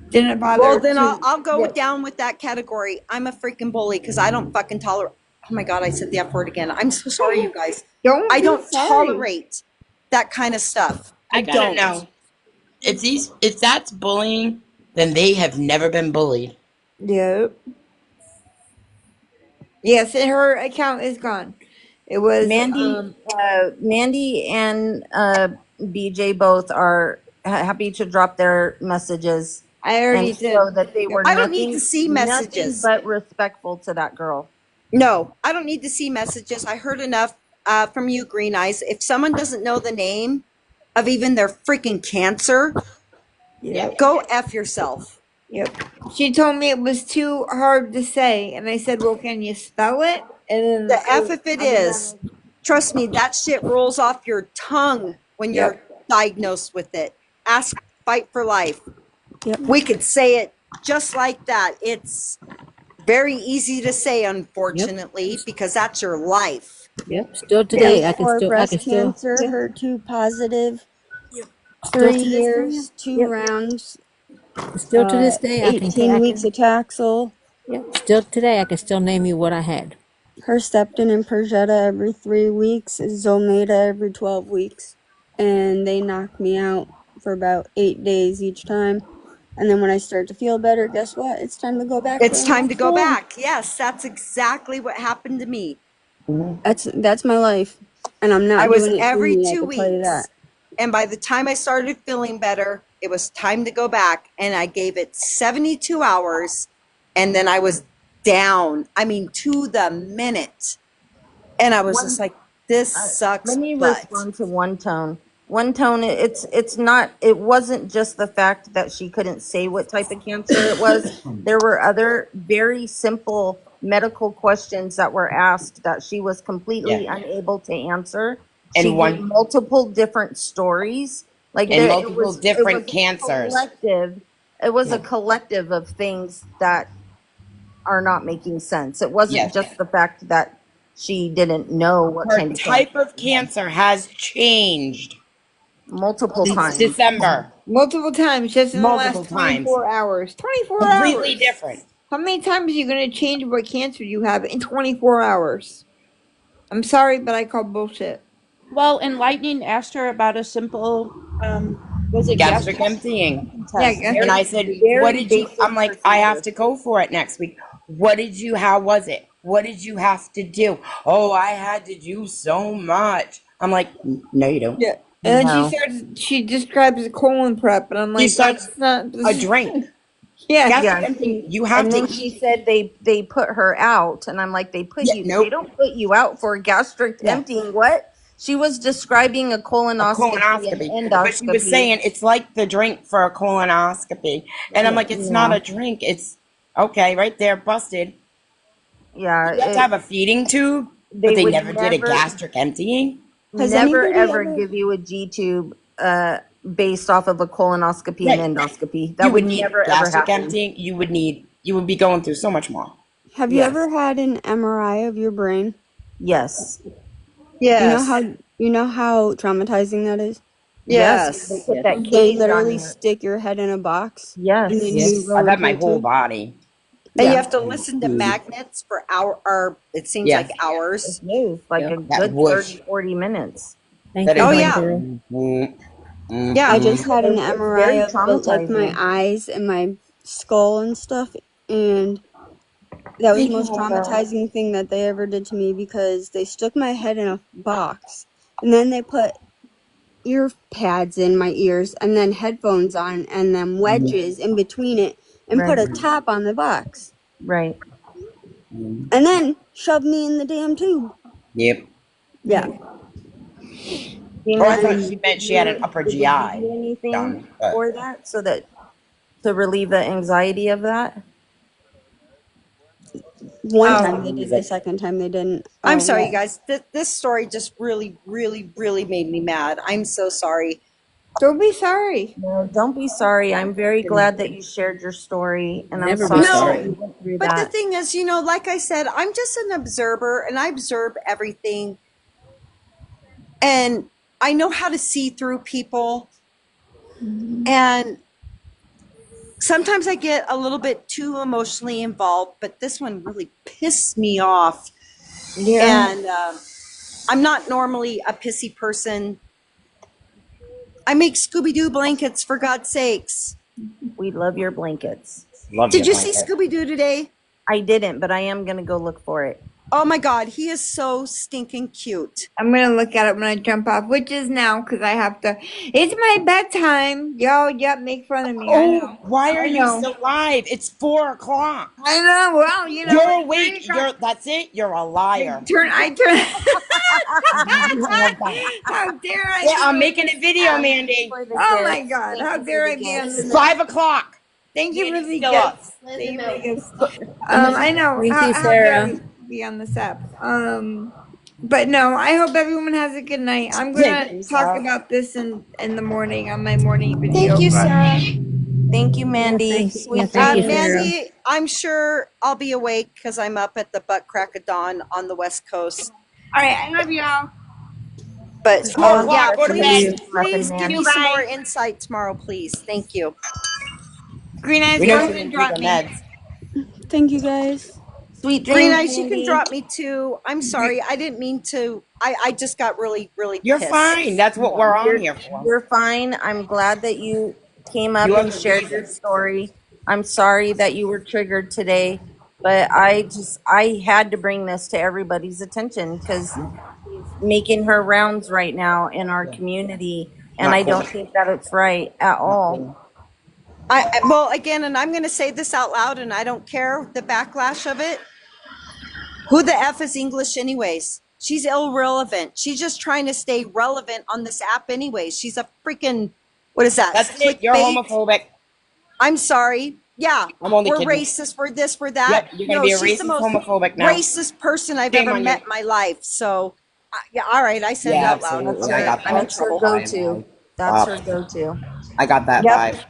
Didn't bother Well, then to. I'll go Yeah. down with that category. I'm a freaking bully because I don't fucking tolerate. Oh my God, I said the F word again. I'm so sorry, you guys. I Don't be don't sorry. tolerate that kind of stuff. I gotta know. If that's bullying, then they have never been bullied. Yep. Yes, and her account is gone. It was Mandy and BJ both are happy to drop their messages I already and did. show that they were I don't need to see nothing messages. but respectful to that girl. No, I don't need to see messages. I heard enough from you, Green Eyes. If someone doesn't know the name of even their freaking cancer, go F yourself. Yep. She told me it was too hard to say, and I said, "Well, can you spell it?" And then The F if it is. Trust me, that shit rolls off your tongue when you're diagnosed with it. Ask Fight for Life. Yep. We could say it just like that. It's very easy to say, unfortunately, because that's your life. Yep. Still today, I can For still, breast cancer, HER2 positive. Still 3 to this day. years, 2 rounds, Still to this day, I can. 18 weeks of Taxol, Yep. Still today, I can still name you what I had. Herceptin and Perjeta every 3 weeks, Zometa every 12 weeks. And they knocked me out for about 8 days each time. And then when I start to feel better, guess what? It's time to go back. It's time to go back. Yes, that's exactly what happened to me. That's my life. And I'm not I was doing it for every me, I 2 can tell you that. weeks. And by the time I started feeling better, it was time to go back. And I gave it 72 hours. And then I was down. I mean, to the minute. And I was just like, this sucks. Let me but respond to One Tone. One Tone, it wasn't just the fact that she couldn't say what type of cancer it was. There were other very simple medical questions that were asked that she was completely unable to answer. And She one- gave multiple different stories. Like And there, multiple different it was cancers. It was a collective of things that are not making sense. It wasn't just the fact that she didn't know what Her kind of type cancer of cancer has changed multiple since times. December. multiple times just in Multiple the last 24 hours. 24 Completely hours. different. How many times are you going to change what cancer you have in 24 hours? I'm sorry, but I call bullshit. Well, and Lightning asked her about a simple, was it Gastric emptying. Yeah, Test. And I said, Very what did you, basic I'm like, I have procedure. to go for it next week. What did you, how was it? What did you have to do? Oh, I had to do so much. I'm like, no, you don't. Yeah. And then No. she describes a colon prep, and I'm like, starts that's not A drink. Yeah. Gastric Yeah, emptying, you have and to then she said they put her out, and I'm like, they nope. don't put you out for gastric emptying. What? She was describing a colonoscopy, and colonoscopy. endoscopy. But she was saying it's like the drink for a colonoscopy. And I'm like, it's not a drink. It's okay, right there, busted. Yeah, You have to have a feeding tube, but they they would never did a never, gastric emptying. Has never anybody ever ever? give you a G tube based off of a colonoscopy and Right. endoscopy. You That would would need never ever gastric happen. emptying. You would be going through so much more. Have you Yes. ever had an MRI of your brain? Yes. Yes. You know how traumatizing that is? Yes. They Yes. put that They cage on literally you. stick your head in a box and Yes. then Yes. you go I've had into my a whole tube. body. And you Yeah. have to listen to magnets for it seems Yeah. like hours. Yes. Like Yeah. a That good whoosh. 30, 40 minutes. Thank That you, Oh is honey like. yeah. girl. Yeah. I just had an It's very MRI of like my traumatizing. eyes and my skull and stuff, and that was the Thank you, most homegirl. traumatizing thing that they ever did to me because they stuck my head in a box and then they put ear pads in my ears and then headphones on and then wedges in between it and put Right. a top on the box Right. and then shoved me in the damn tube. Yep. Yeah. Oh, Gina, I did thought they she give meant she had an you upper did they give GI you anything done, but for that so that to relieve the anxiety of that? One Oh, time they did, the second time they didn't. I'm Oh, sorry, you what? guys. This story just really, really, really made me mad. I'm so sorry. Don't be sorry. No, don't be sorry. I'm very glad that you shared your story, and I'm Never be sorry that No, you sorry. went through but the that. thing is, like I said, I'm just an observer and I observe everything and I know how to see through people. And sometimes I get a little bit too emotionally involved, but this one really pissed me off. Yeah, And I'm not normally a pissy person. I make Scooby Doo blankets, for God's sakes. we love your blankets. love Did your you see blanket. Scooby Doo today? I didn't, but I am gonna go look for it. Oh my God, he is so stinking cute. I'm gonna look at it when I jump off, which is now because I have to. It's my bedtime. Y'all, yep, make fun of me. I Oh, know. why are I you know. still live? It's 4 o'clock. I know. Well, You're it's 3 awake. o'clock. That's it. You're a liar. I turn. You have that. How dare I Yeah, be I'm on making this a video, app? Mandy. For the Oh my gifts. God! Thank How you for dare the I be on gifts. It's this? 5 o'clock. Thank you for Mandy's the still up. gifts. Thank you for the gifts. Thank I know. you, How dare Sarah. I be on this app? But no, I hope everyone has a good night. I'm gonna Thank you, talk Sarah. about this in the morning on my morning video. Thank you, But Sarah. Thank you, Yeah, Mandy. thank you. Yeah, Sweet thank you, dreams. Sarah. Mandy, I'm sure I'll be awake because I'm up at the butt crack of dawn on the West Coast. all right, I love y'all. But It's 4 o'clock. Go to Especially please, bed. you, please muffin give man. me some more Bye. insight tomorrow, please. Thank you. Green eyes, We go know she ahead and didn't do the drop me. meds. Thank you guys. Sweet Green dreams, Eyes, you can Mandy. drop me too. I'm sorry. I didn't mean to. I just got really, really You're pissed. fine. That's what we're on You're here for. you're fine. I'm glad that you came up You have and a shared your reason. story. I'm sorry that you were triggered today, but I had to bring this to everybody's attention because she's making her rounds right now in our community, and Not I cool. don't think that it's right at Not all. cool. Well, again, and I'm going to say this out loud, and I don't care the backlash of it. Who the F is English, anyways? She's irrelevant. She's just trying to stay relevant on this app, anyways. She's a freaking, what is that? That's it. You're Clickbait? homophobic. I'm sorry. Yeah, I'm only we're kidding. racist, we're this, we're that. Yep, you're gonna No, be a she's the racist most homophobic now. racist person I've Shame ever on met you. in my life. So, yeah, all right, I said it Yeah, out loud. That's absolutely. I her. got that. That's her High and go-to. low. That's Stop. her go-to. I got that Yep. vibe.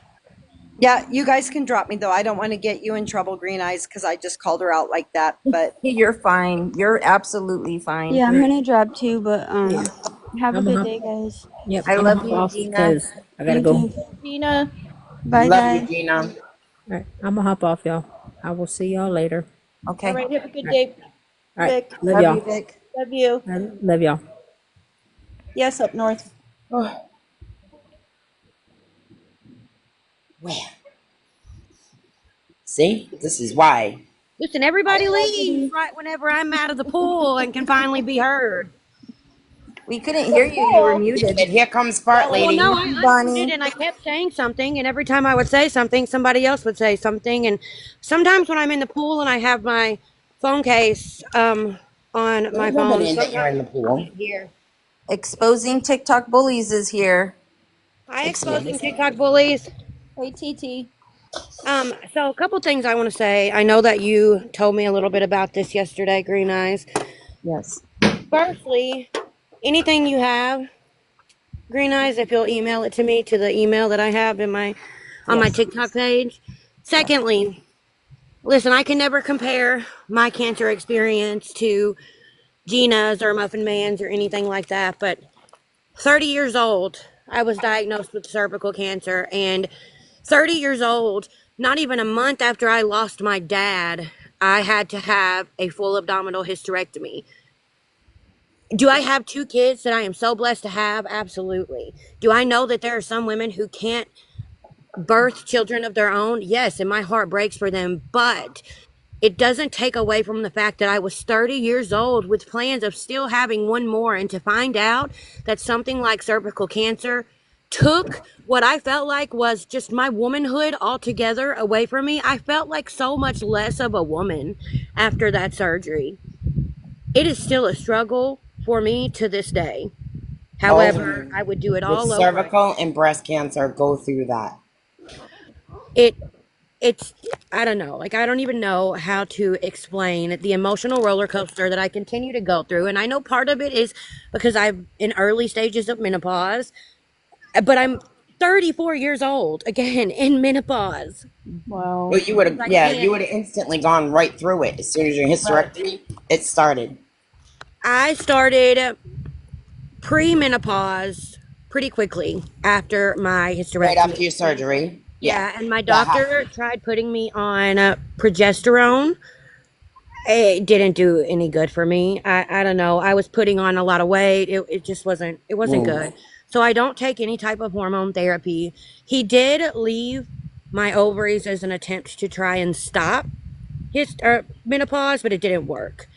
Yeah, you guys can drop me though. I don't want to get you in trouble, Green Eyes, because I just called her out like that. But You're fine. You're absolutely fine. Yeah, I'm gonna drop too, but have a I'm a good hop. day, guys. Yep, I I'm a love hop you, off Gina. because I gotta You go. too. All Gina. Bye, Love you, guys. Gina. right, I'm gonna hop off, y'all. I will see y'all later. Okay. All right, have a good All right, day, all right. Vic. Love Love y'all. you, Vic. Love you. I love y'all. Yes, up north. Well, see, this is why. Listen, everybody leaves right whenever I'm out of the pool and can finally be heard. We couldn't hear you. You were muted. And here comes fart Well, lady. no, Thank I you, unmuted Bonnie. and I kept saying something, and every time I would say something, somebody else would say something. And sometimes when I'm in the pool and I have my phone case on my There's phone, nobody in that you're in sometimes the I pool. can't hear. Exposing TikTok bullies is here. Hi, Excellent. exposing TikTok bullies. Hey, TT. So a couple things I want to say. I know that you told me a little bit about this yesterday, Green Eyes. Yes. Firstly, anything you have, Green Eyes, if you'll email it to me to the email that I have in my on my Yes. TikTok page. Secondly, listen, I can never compare my cancer experience to Gina's or Muffin Man's or anything like that, but 30 years old, I was diagnosed with cervical cancer, and 30 years old, not even a month after I lost my dad, I had to have a full abdominal hysterectomy. Do I have two kids that I am so blessed to have? Absolutely. Do I know that there are some women who can't birth children of their own? Yes, and my heart breaks for them, but it doesn't take away from the fact that I was 30 years old with plans of still having one more, and to find out that something like cervical cancer took what I felt like was just my womanhood altogether away from me. I felt like so much less of a woman after that surgery. It is still a struggle for me to this day. All However, I women would do it with all over. cervical and breast cancer go through that. It it's I don't know. Like, I don't even know how to explain the emotional roller coaster that I continue to go through. And I know part of it is because I'm in early stages of menopause, but I'm 34 years old again in menopause. Wow. Well, you would have, I yeah, you can't. would have instantly gone right through it as soon as your Right. hysterectomy it started. I started pre-menopause pretty quickly after my Right after hysterectomy. your surgery. Yeah, Yeah, and my that doctor happened. tried putting me on progesterone. It didn't do any good for me. I don't know. I was putting on a lot of weight. It just wasn't Mm. good. So I don't take any type of hormone therapy. He did leave my ovaries as an attempt to try and stop his menopause, but it didn't work.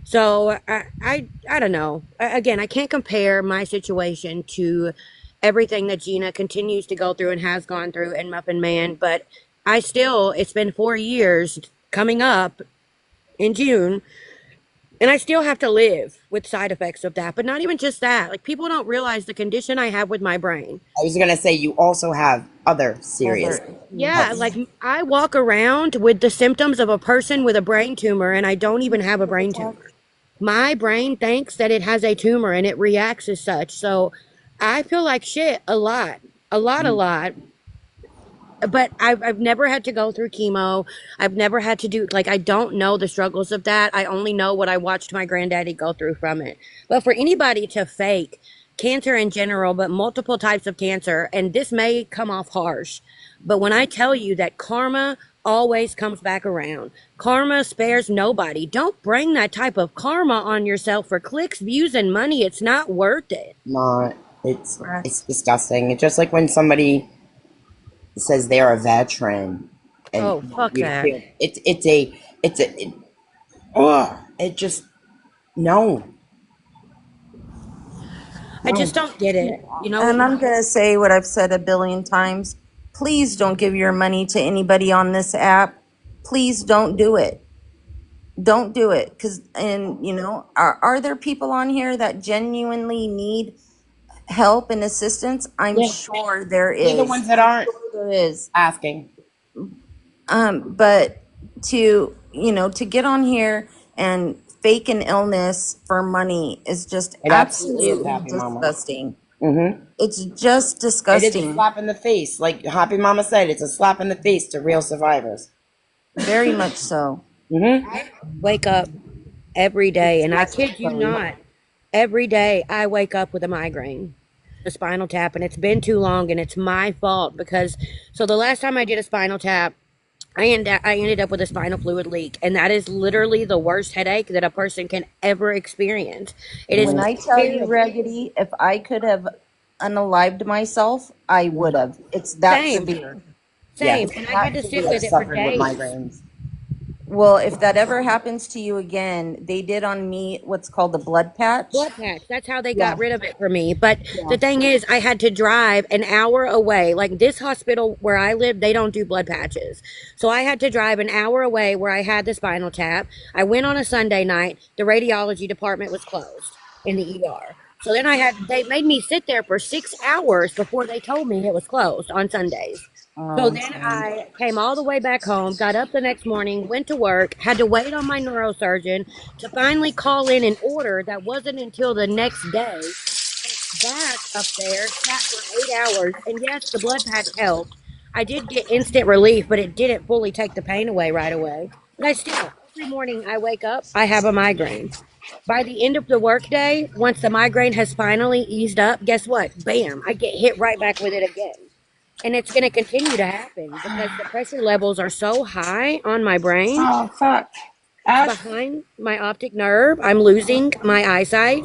So I don't know. Again, I can't compare my situation to everything that Gina continues to go through and has gone through in Muffin Man, but I still, it's been 4 years coming up in June, and I still have to live with side effects of that. But not even just that. Like, people don't realize the condition I have with my brain. I was gonna say you also have other serious Other Yeah, issues. health. like I walk around with the symptoms of a person with a brain tumor, and I don't even have a brain tumor. My brain thinks that it has a tumor and it reacts as such. So I feel like shit a lot, a lot. But I've never had to go through chemo. I've never had to do, like, I don't know the struggles of that. I only know what I watched my granddaddy go through from it. But for anybody to fake cancer in general, but multiple types of cancer, and this may come off harsh, but when I tell you that karma always comes back around, karma spares nobody. Don't bring that type of karma on yourself for clicks, views, and money. It's not worth it. Not Right. it's disgusting. It's just like when somebody says they're a veteran, and Oh, fuck you that. feel oh, it just no I no. just don't get it. You know, And I'm going to say what I've said a billion times. Please don't give your money to anybody on this app. Please don't do it. Don't do it. And are there people on here that genuinely need help and assistance? I'm Yeah, sure there they're the is. ones that I'm aren't sure there is. asking. But to get on here and fake an illness for money is just It absolutely is, absolutely Happy Mama. disgusting. Mm-hmm. It's just It is a disgusting. slap in the face, like Happy Mama said. It's a slap in the face to real survivors. Very much so. Mm-hmm. wake up every day, and I kid you Desperately. not, every day I wake up with a migraine, a spinal tap, and it's been too long, and it's my fault because so the last time I did a spinal tap, I ended up with a spinal fluid leak, and that is literally the worst headache that a person can ever experience. It is When Mm-hmm. I tell you, terrible. Raggedy, if I could have unalived myself, I would have. It's that Same, severe. Yeah, same, It's and I had that to sit I've with severe. it for suffered with days. migraines. Well, if that ever happens to you again, they did on me what's called a blood patch. Blood patch. That's how they Yeah, got rid of it for me. But yeah. the thing is, I had to drive an hour away. Like, this hospital where I live, they don't do blood patches. So I had to drive an hour away where I had the spinal tap. I went on a Sunday night. The radiology department was closed in the ER. So then they made me sit there for 6 hours before they told me it was closed on Sundays. So then I came all the way back home, got up the next morning, went to work, had to wait on my neurosurgeon to finally call in an order that wasn't until the next day. Back up there, sat for 8 hours, and yes, the blood patch helped. I did get instant relief, but it didn't fully take the pain away right away. But I still, every morning I wake up, I have a migraine. By the end of the workday, once the migraine has finally eased up, guess what? Bam, I get hit right back with it again. And it's going to continue to happen because the pressure levels are so high on my brain. Oh, fuck. Behind my optic nerve, I'm losing my eyesight.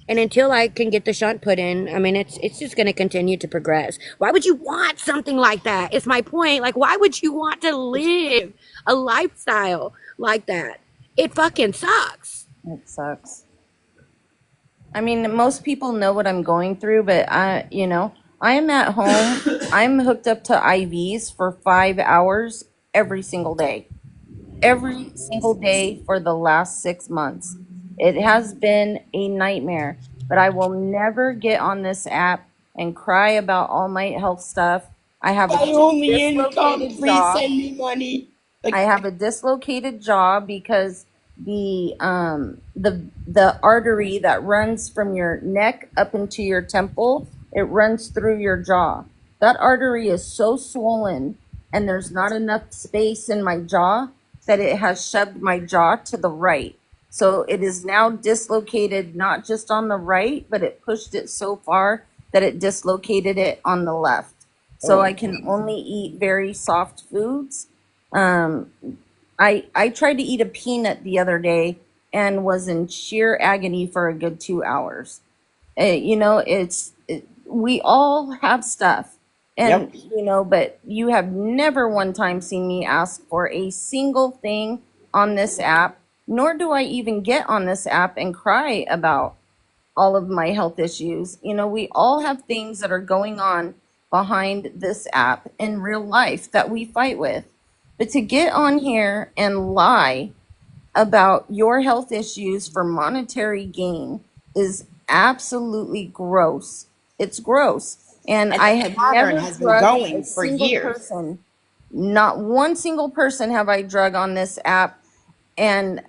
And until I can get the shunt put in, I mean, it's just going to continue to progress. Why would you want something like that? It's my point. Like, why would you want to live a lifestyle like that? It fucking sucks. It sucks. I mean, most people know what I'm going through, but I am at home. I'm hooked up to IVs for 5 hours every single day. Every single day for the last 6 months. It has been a nightmare, but I will never get on this app and cry about all my health stuff. I have a My only income. dislocated Please jaw. send me money. I have a dislocated jaw because the artery that runs from your neck up into your temple, it runs through your jaw. That artery is so swollen and there's not enough space in my jaw that it has shoved my jaw to the right. So it is now dislocated not just on the right, but it pushed it so far that it dislocated it on the left. So I can only eat very soft foods. I tried to eat a peanut the other day and was in sheer agony for a good 2 hours. We all have stuff. And, but you have never one time seen me ask for a single thing on this app, nor do I even get on this app and cry about all of my health issues. We all have things that are going on behind this app in real life that we fight with. But to get on here and lie about your health issues for monetary gain is absolutely gross. It's gross. And I have never has been drugged going a for single years. person. Not one single person have I drug on this app. And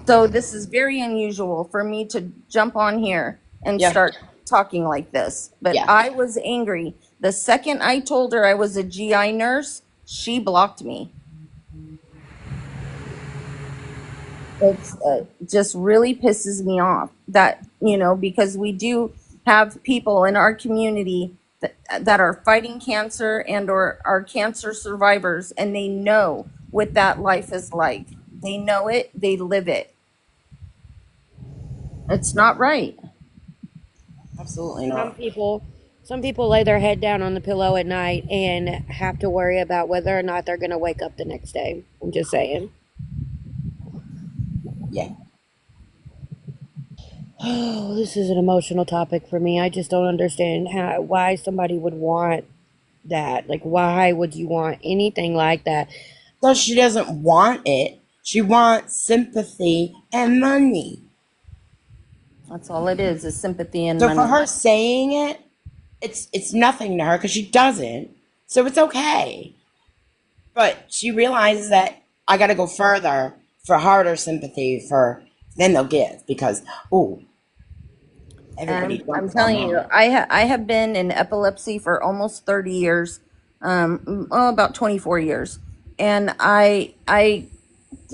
so this is very unusual for me to jump on here and start talking like this. But I was angry. The second I told her I was a GI nurse, she blocked me. It's just really pisses me off that, because we do have people in our community that are fighting cancer and or are cancer survivors, and they know what that life is like. They know it, they live it. It's not right. Absolutely not. Some people lay their head down on the pillow at night and have to worry about whether or not they're going to wake up the next day. I'm just saying. Yeah. Oh, this is an emotional topic for me. I just don't understand why somebody would want that. Like, why would you want anything like that? So she doesn't want it. She wants sympathy and money. That's all it is sympathy and So money. for her saying it, it's nothing to her because she doesn't. So it's okay. But she realizes that I got to go further for harder sympathy then they'll give because, everybody. I'm telling you, I have been in epilepsy for almost 30 years, about 24 years. And I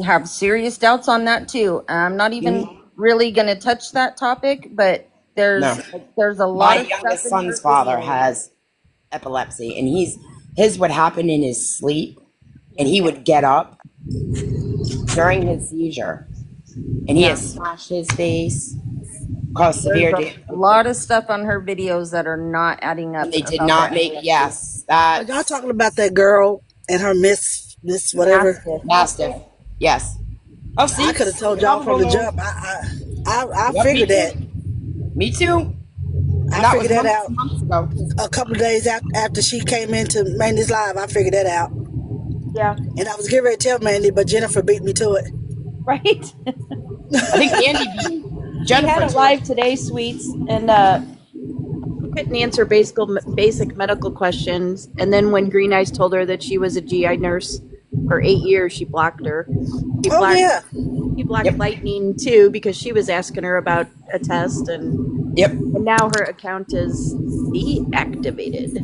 have serious doubts on that too. I'm not even really going to touch that topic, but there's a lot My of youngest stuff in her son's father videos. has epilepsy, and his would happen in his sleep, and he would get up during his seizure, and he has smashed his face, caused severe There's damage. a lot of stuff on her videos that are not adding up. And they did about not that make epilepsy. Are y'all talking about that girl and her miss whatever? Mastiff. Yes. Oh, see, I could have told y'all from the jump. I figured that. Me too. I figured that out months ago. a couple of days after she came in to make this live. I figured that out. Yeah. And I was getting ready to tell Mandy, but Jennifer beat me to it. Right. I think Andy beat She Jennifer. had a live today, sweets, and couldn't answer basic medical questions. And then when Green Eyes told her that she was a GI nurse for 8 years, she blocked her. He Oh blocked yeah. he blocked Yep. Lightning too because she was asking her about a test, Yep. and now her account is deactivated.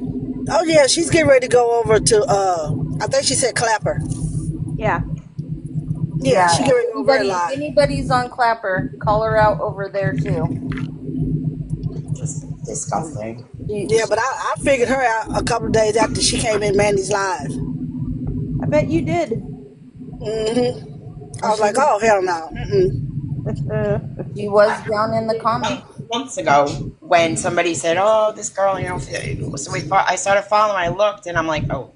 Oh yeah. She's getting ready to go over to. I think she said Clapper. Yeah. Yeah, Yeah. she getting ready to go over there live. Anybody's on Clapper, call her out over there too. Just disgusting. Yeah, but I figured her out a couple of days after she came in Mandy's live. I bet you did. I was like, oh hell no. She was down in the comments. Months ago, when somebody said, "Oh, this girl," so I started following. I looked, and I'm like, "Oh,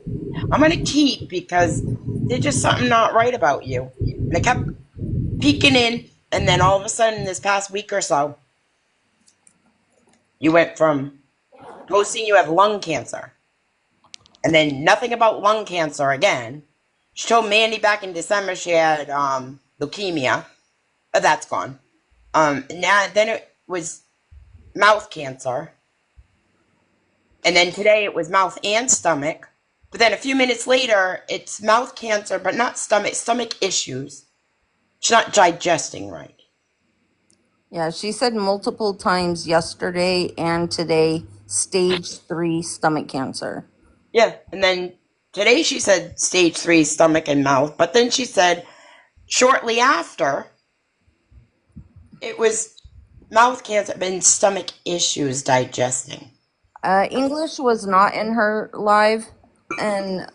I'm gonna keep because there's just something not right about you." And I kept peeking in, and then all of a sudden, this past week or so, you went from posting you have lung cancer, and then nothing about lung cancer again. She told Mandy back in December she had leukemia, but that's gone. Now then it was mouth cancer, and then today it was mouth and stomach. But then a few minutes later, it's mouth cancer, but not stomach issues. She's not digesting right. Yeah, she said multiple times yesterday and today, stage 3 stomach cancer. Yeah, and then today she said stage 3 stomach and mouth, but then she said shortly after it was mouth cancer and stomach issues digesting. English was not in her live, and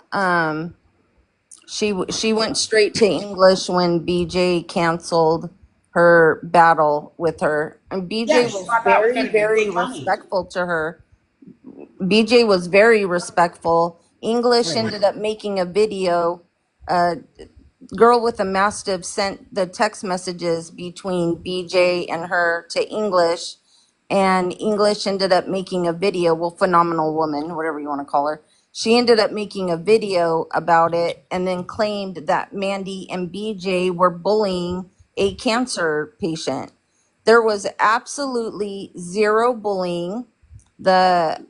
she went straight to English when BJ canceled her battle with her, and BJ Yeah, she was thought that was going to be very big money. respectful to her. BJ was very respectful. English ended up making a video. Girl with a mastiff sent the text messages between BJ and her to English, and English ended up making a video. Well, phenomenal woman, whatever you want to call her. She ended up making a video about it and then claimed that Mandy and BJ were bullying a cancer patient. There was absolutely zero bullying. The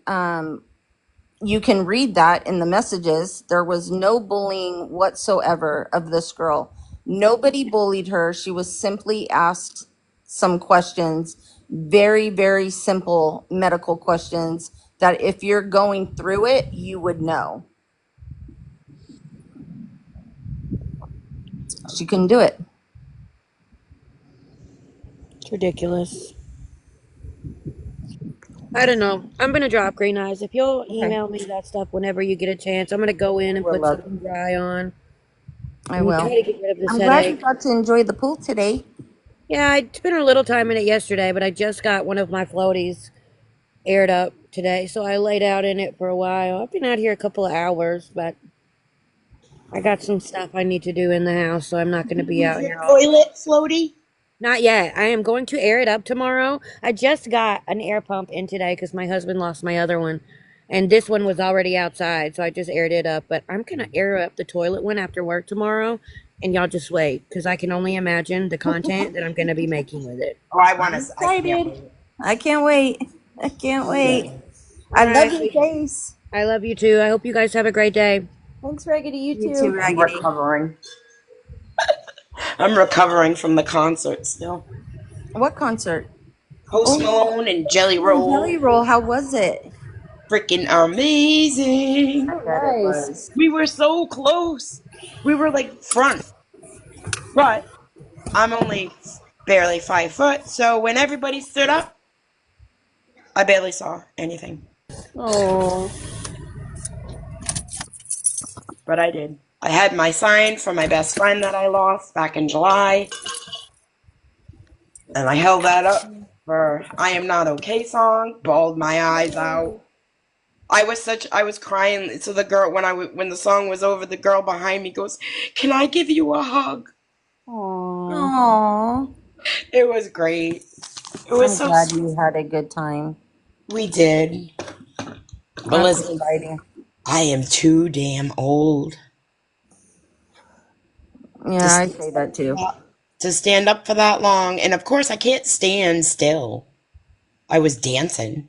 you can read that in the messages. There was no bullying whatsoever of this girl. Nobody bullied her. She was simply asked some questions, very, very simple medical questions that if you're going through it, you would know. She couldn't do it. It's ridiculous. I don't know. I'm gonna drop Green Eyes. If you'll email me that stuff whenever you get a chance, I'm gonna go in and will, put love. something dry on. I And will. try to get rid of this I'm glad you headache. got to enjoy the pool today. Yeah, I spent a little time in it yesterday, but I just got one of my floaties aired up today, so I laid out in it for a while. I've been out here a couple of hours, but I got some stuff I need to do in the house, so I'm not going to be out here all. Toilet floaty? Not yet. I am going to air it up tomorrow. I just got an air pump in today because my husband lost my other one, and this one was already outside, so I just aired it up. But I'm going to air up the toilet one after work tomorrow, and y'all just wait because I can only imagine the content that I'm going to be making with it. Oh, I want to. Excited. I can't wait. I can't wait. I All love right. your face. I love you too. I hope you guys have a great day. Thanks, Raggedy. You You too. too, I'm Raggedy. recovering. I'm recovering from the concert still. What concert? Post Malone and Jelly Roll. Jelly Roll, how was it? Freaking amazing. I bet it was. We were so close. We were like front. But I'm only barely 5 foot, so when everybody stood up, I barely saw anything. Oh. But I did. I had my sign from my best friend that I lost back in July. And I held that up for I Am Not Okay song, bawled my eyes out. I was crying. So the girl, when the song was over, the girl behind me goes, "Can I give you a hug?" Aww. It was great. It was I'm so glad sweet. you had a good time. We did. But That's listen, exciting. I am too damn old Yeah, I say that too. to stand up for that long. And of course, I can't stand still. I was dancing.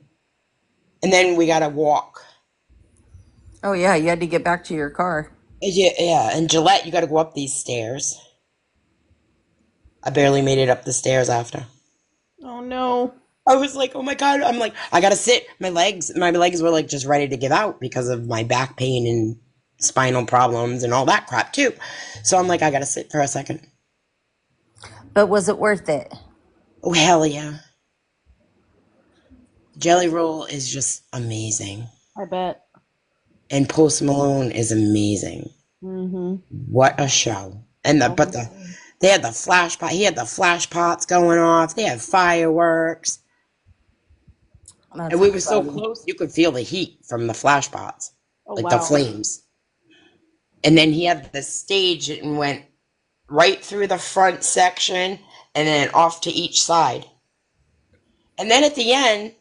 And then we gotta walk. Oh yeah, you had to get back to your car. Yeah. And Gillette, you gotta go up these stairs. I barely made it up the stairs after. Oh no. I was like, oh my God. I'm like, I gotta sit. My legs were like just ready to give out because of my back pain and spinal problems and all that crap too. So I'm like, I gotta sit for a second. But was it worth it? Oh, hell yeah. Jelly Roll is just amazing. I bet. And Post Malone is amazing. Mm-hmm. What a show. And they had the flash pot. He had the flash pots going off. They had fireworks. That's And we were so exciting. close, you could feel the heat from the flash pots, Oh like the wow. flames. And then he had the stage and went right through the front section and then off to each side. And then at the end,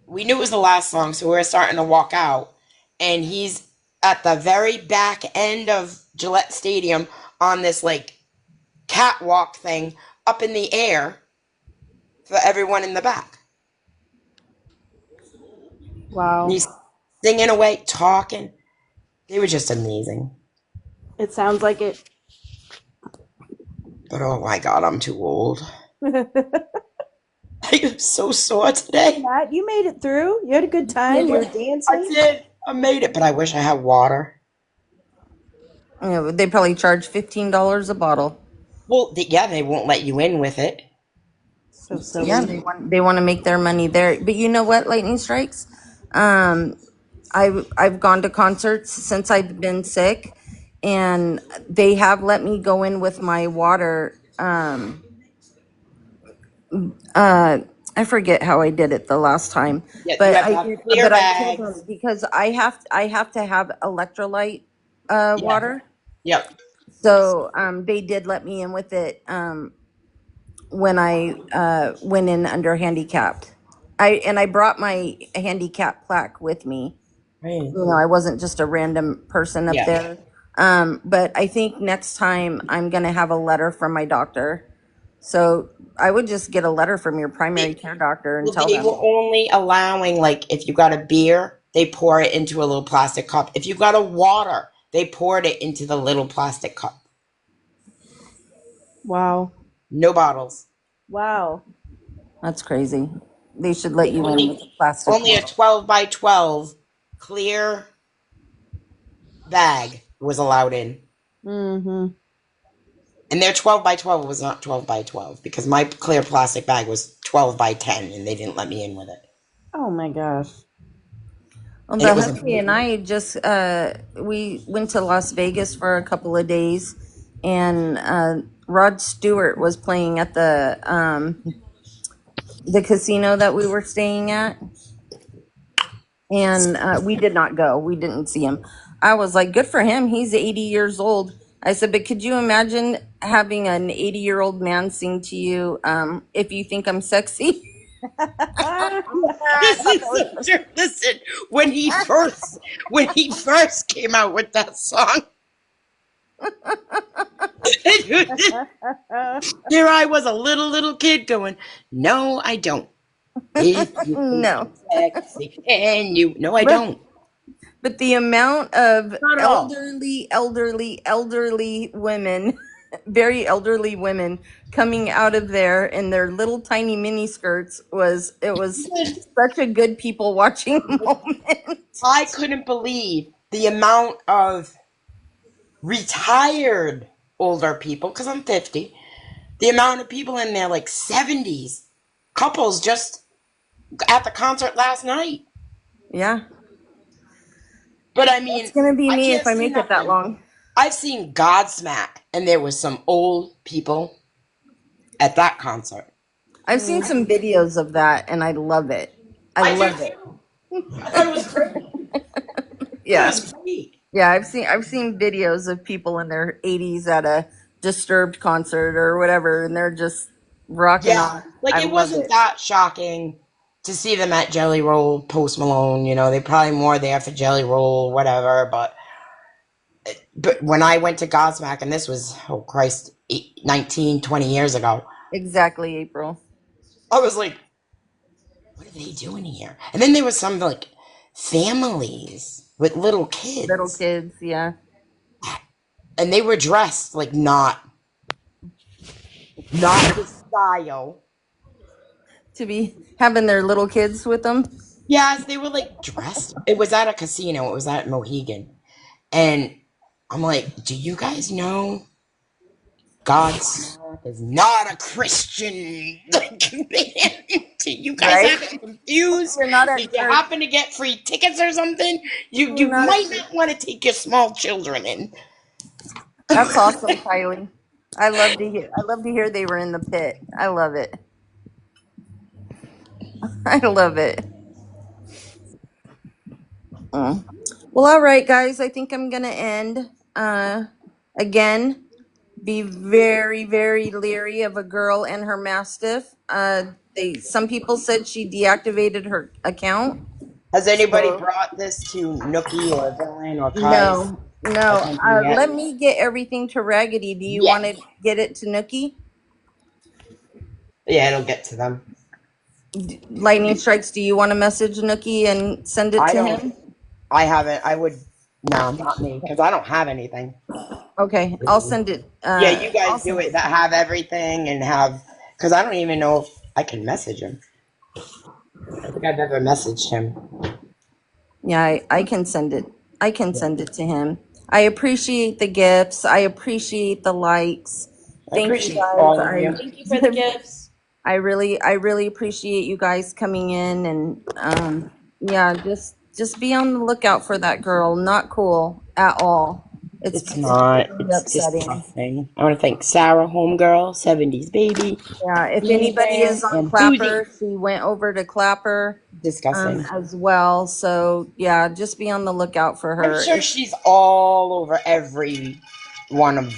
we knew it was the last song, so we were starting to walk out. And he's at the very back end of Gillette Stadium on this like catwalk thing up in the air for everyone in the back. Wow. And he's singing away, talking. They were just amazing. It sounds like it. But oh my God, I'm too old. I am so sore today. Matt, you made it through. You had a good time. You were dancing. I did. I made it, but I wish I had water. Yeah, they probably charge $15 a bottle. Well, they won't let you in with it. So silly. Yeah, they want to make their money there. But you know what, Lightning Strikes? I've gone to concerts since I've been sick, and they have let me go in with my water. I forget how I did it the last time, Yeah, but you have I to have did. clear But I told bags. them because I have to have electrolyte Yeah. water. Yep. So they did let me in with it when I went in under handicapped. I brought my handicap plaque with me. Right. You know, I wasn't just a random person up Yeah. there. But I think next time I'm gonna have a letter from my doctor. So I would just get a letter from your primary care doctor and Well, tell they them. were only allowing, like, if you got a beer, they pour it into a little plastic cup. If you got a water, they poured it into the little plastic cup. Wow. No bottles. Wow. That's crazy. They should let you in with a plastic Only a bottle. 12 by 12 clear bag was allowed in. Mm-hmm. And their 12 by 12 was not 12 by 12 because my clear plastic bag was 12 by 10 and they didn't let me in with it. Oh my gosh. Well, And the it was husband and I just we went to Las Vegas for a couple of days, and Rod Stewart was playing at the casino that we were staying at, and we did not go. We didn't see him. I was like, good for him. He's 80 years old. I said, but could you imagine having an 80-year-old man sing to you, if you think I'm sexy? This is so true. Listen, when he first came out with that song, here I was, a little kid going, "No, I don't. If you think No. I'm sexy, and you, no, I But don't. But the amount of Not at all." elderly women, very elderly women coming out of there in their little tiny mini skirts was such a good people watching moment. I couldn't believe the amount of retired older people, because I'm 50, the amount of people in their like 70s, couples just at the concert last night. Yeah, But I that's mean, gonna be I me can't if I say make it that nothing. long. I've seen Godsmack, and there was some old people at that concert. I've seen some videos of that, and I love it. I I do love it. too. I thought it was great. It Yeah, was great. yeah. I've seen videos of people in their 80s at a Disturbed concert or whatever, and they're just rocking Yeah, on. like I it love wasn't it. that shocking to see them at Jelly Roll, Post Malone. You know, they probably more there for Jelly Roll, whatever. But when I went to Godsmack, and this was, oh Christ, 19, 20 years ago, Exactly, April. I was like, what are they doing here? And then there was some like families with little Little kids, kids, yeah. and they were dressed like not the style. To be having their little kids with them. Yes, they were like dressed. It was at a casino. It was at Mohegan, and I'm like, do you guys know Godsmack is not a Christian like band? Do you guys Right? have it confused? You're not Did at you church. happen to get free tickets or something? You You're not at might church. not want to take your small children in. That's awesome, Kylie. I love to hear they were in the pit. I love it. I love it. Mm. Well, all right, guys. I think I'm gonna end. Again, be very, very leery of a girl and her mastiff. Some people said she deactivated her account. Has anybody So brought this to Nookie or Villain or Kai's no, no. attention yet? Let me get everything to Raggedy. Do you Yes. want to get it to Nookie? Yeah, it'll get to them. Lightning strikes. Do you want to message Nookie and send it I to don't. him? I haven't. I would. No, not me, because I don't have anything. Okay, I'll send it. Yeah, you I'll guys do send it it. that have everything and have. Because I don't even know if I can message him. I don't think I've ever messaged him. Yeah, I can send it. I can send it to him. I appreciate the gifts. I appreciate the likes. I Thank you appreciate guys. all of you. Thank you for the gifts. I really appreciate you guys coming in and yeah, just be on the lookout for that girl. Not cool at all. It's It's not. really It's upsetting. disgusting. I want to thank Sarah, Homegirl, 70s Baby, Yeah, if anybody DJ, is on and Boozy. Clapper, she went over to Clapper Disgusting. as well. So yeah, just be on the lookout for I'm her. sure she's all over every one of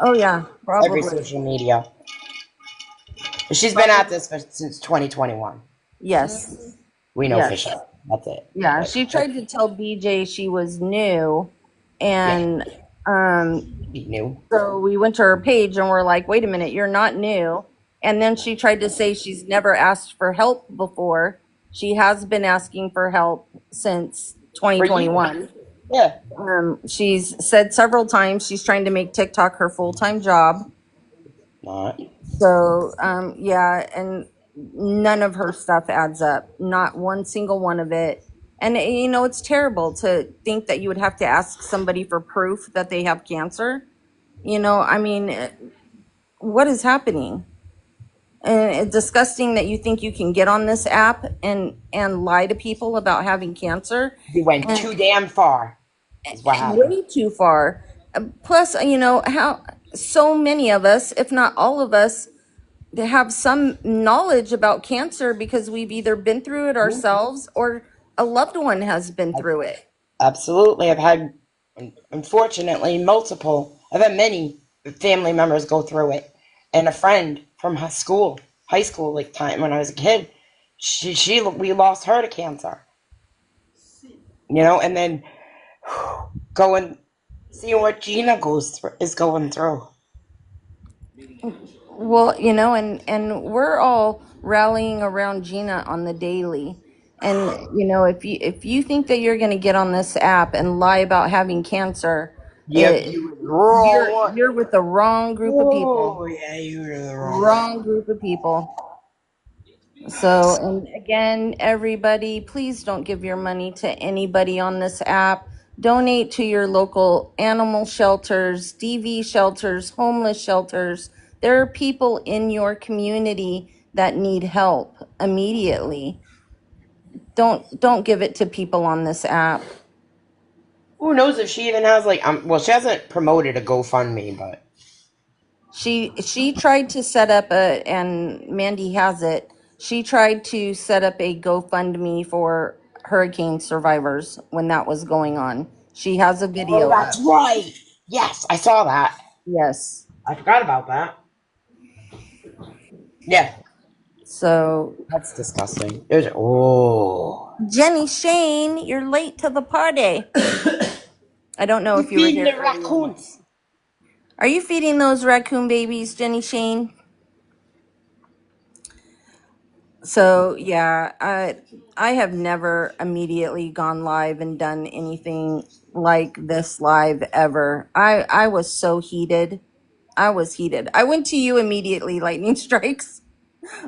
Oh yeah, every probably. social media. She's been at Probably. this since 2021. Yes. We know for Yes. sure. That's it. Yeah, But she tried to tell BJ she was new, yeah, and be new. so we went to her page and we're like, wait a minute, you're not new. And then she tried to say she's never asked for help before. She has been asking for help since For you. 2021. Yeah. She's said several times she's trying to make TikTok her full-time job. Not. So, yeah, and none of her stuff adds up. Not one single one of it. And, it's terrible to think that you would have to ask somebody for proof that they have cancer. I mean, what is happening? And it's disgusting that you think you can get on this app and lie to people about having cancer. You went And too damn far. Is what happened. way too far. Plus, how so many of us, if not all of us, have some knowledge about cancer because we've either been through it ourselves or a loved one has been through it. Absolutely. I've had, unfortunately, I've had many family members go through it. And a friend from high school, like time when I was a kid, we lost her to cancer. And then going, seeing what Gina is going through. Well, and we're all rallying around Gina on the daily. And if you think that you're going to get on this app and lie about having cancer, Yep, you were the wrong one. you're with the wrong group of people. Oh, yeah, you were the wrong one. Wrong group of people. So, and again, everybody, please don't give your money to anybody on this app. Donate to your local animal shelters, DV shelters, homeless shelters. There are people in your community that need help immediately. Don't give it to people on this app. Who knows if she even has well, she hasn't promoted a GoFundMe, but She tried to set up and Mandy has it. She tried to set up a GoFundMe for hurricane survivors when that was going on. She has a video up. that's right. Yes, I saw that. Yes. I forgot about that. Yeah, So, that's disgusting. Oh, Jenny Shane, you're late to the party. I don't know if you were feeding here the earlier. raccoons. Are you feeding those raccoon babies, Jenny Shane? So yeah, I have never immediately gone live and done anything like this live ever. I was so heated. I was heated. I went to you immediately, lightning strikes.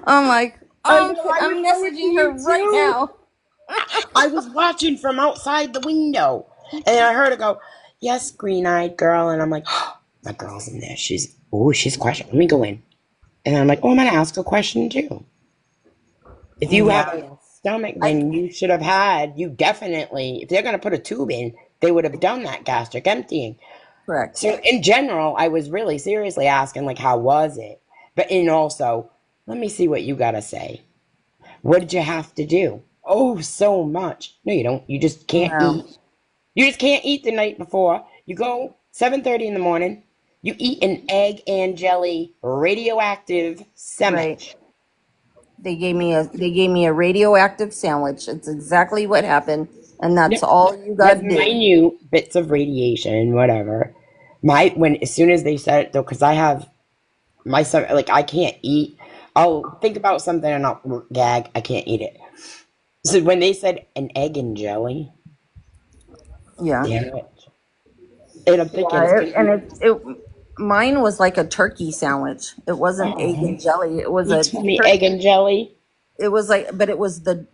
I'm like, I know, I was I'm going to messaging her you right too. now. I was watching from outside the window, and I heard her go, "Yes, green-eyed girl," and I'm like, oh, "My girl's in there. She's questioning. Let me go in." And I'm like, "Oh, I'm gonna ask a question too." If you have Yeah, a stomach, I then you should have had. You definitely, if they're gonna put a tube in, they would have done that gastric emptying. correct. So in general, I was really seriously asking, like, how was it? But and also, let me see what you gotta say. What did you have to do? Oh, so much. No, you don't. You just can't No, eat. You just can't eat the night before. You go 7:30 in the morning. You eat an egg and jelly radioactive right. sandwich. They gave me a radioactive sandwich. It's exactly what happened, and that's Yep. all you got With to do. minute bits of radiation, whatever. My when as soon as they said it though, because I have my son, like I can't eat. I'll think about something and I'll gag. I can't eat it. So when they said an egg and jelly, Yeah. damn it. And I'm thinking it's Yeah, gonna and be. mine was like a turkey sandwich. It wasn't egg Oh, and jelly. It was you a told me turkey. egg and jelly. It was like, but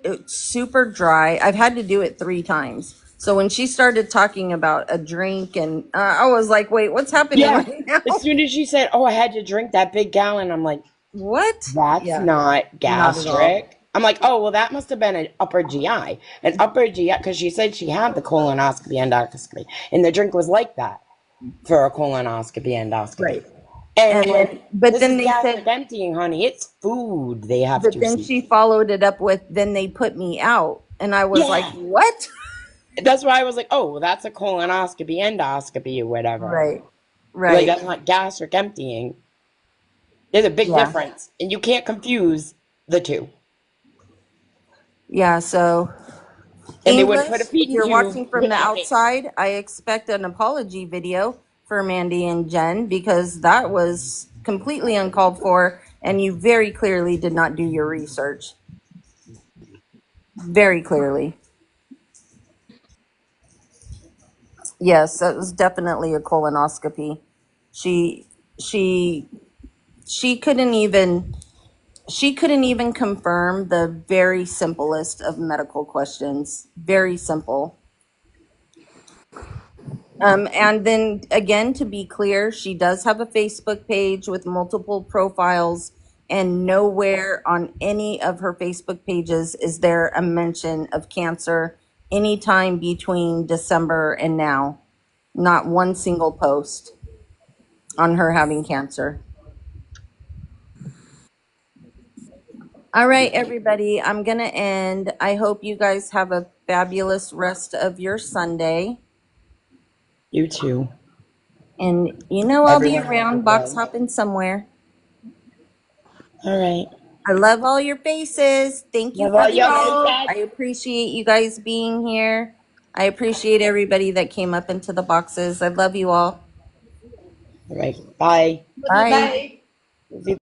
it's super dry. I've had to do it 3 times. So when she started talking about a drink, and I was like, wait, what's happening Yeah. right now? As soon as she said, "Oh, I had to drink that big gallon," I'm like, What? "That's Yeah, not not at all. gastric." I'm like, "Oh, well, that must have been an upper GI, because she said she had the colonoscopy endoscopy, and the drink was like that for a colonoscopy endoscopy." Right. And And I'm like, then, but "This then is they gastric said, emptying, honey. It's food they have but to then see." she followed it up with, then they put me out. And I was like, Yeah. what? That's why I was like, "Oh, well, that's a colonoscopy endoscopy or whatever." Right. Like Right. that's not gastric emptying. There's a big Yeah. difference, and you can't confuse the two. Yeah. So And they would put a English, if feeding you're tube watching from with the my face. outside, I expect an apology video for Mandy and Jen because that was completely uncalled for and you very clearly did not do your research. Very clearly. Yes, that was definitely a colonoscopy. She she she couldn't even she couldn't even confirm the very simplest of medical questions. Very simple. And then again, to be clear, she does have a Facebook page with multiple profiles, and nowhere on any of her Facebook pages is there a mention of cancer anytime between December and now. Not one single post on her having cancer. All right, everybody, I'm going to end. I hope you guys have a fabulous rest of your Sunday. You too. And you know I'll be Everyone have a around good box day. hopping somewhere. All right. I love all your faces. Thank you Love for all the your help. faces. I appreciate you guys being here. I appreciate everybody that came up into the boxes. I love you all. All right. Bye. Bye. Love you.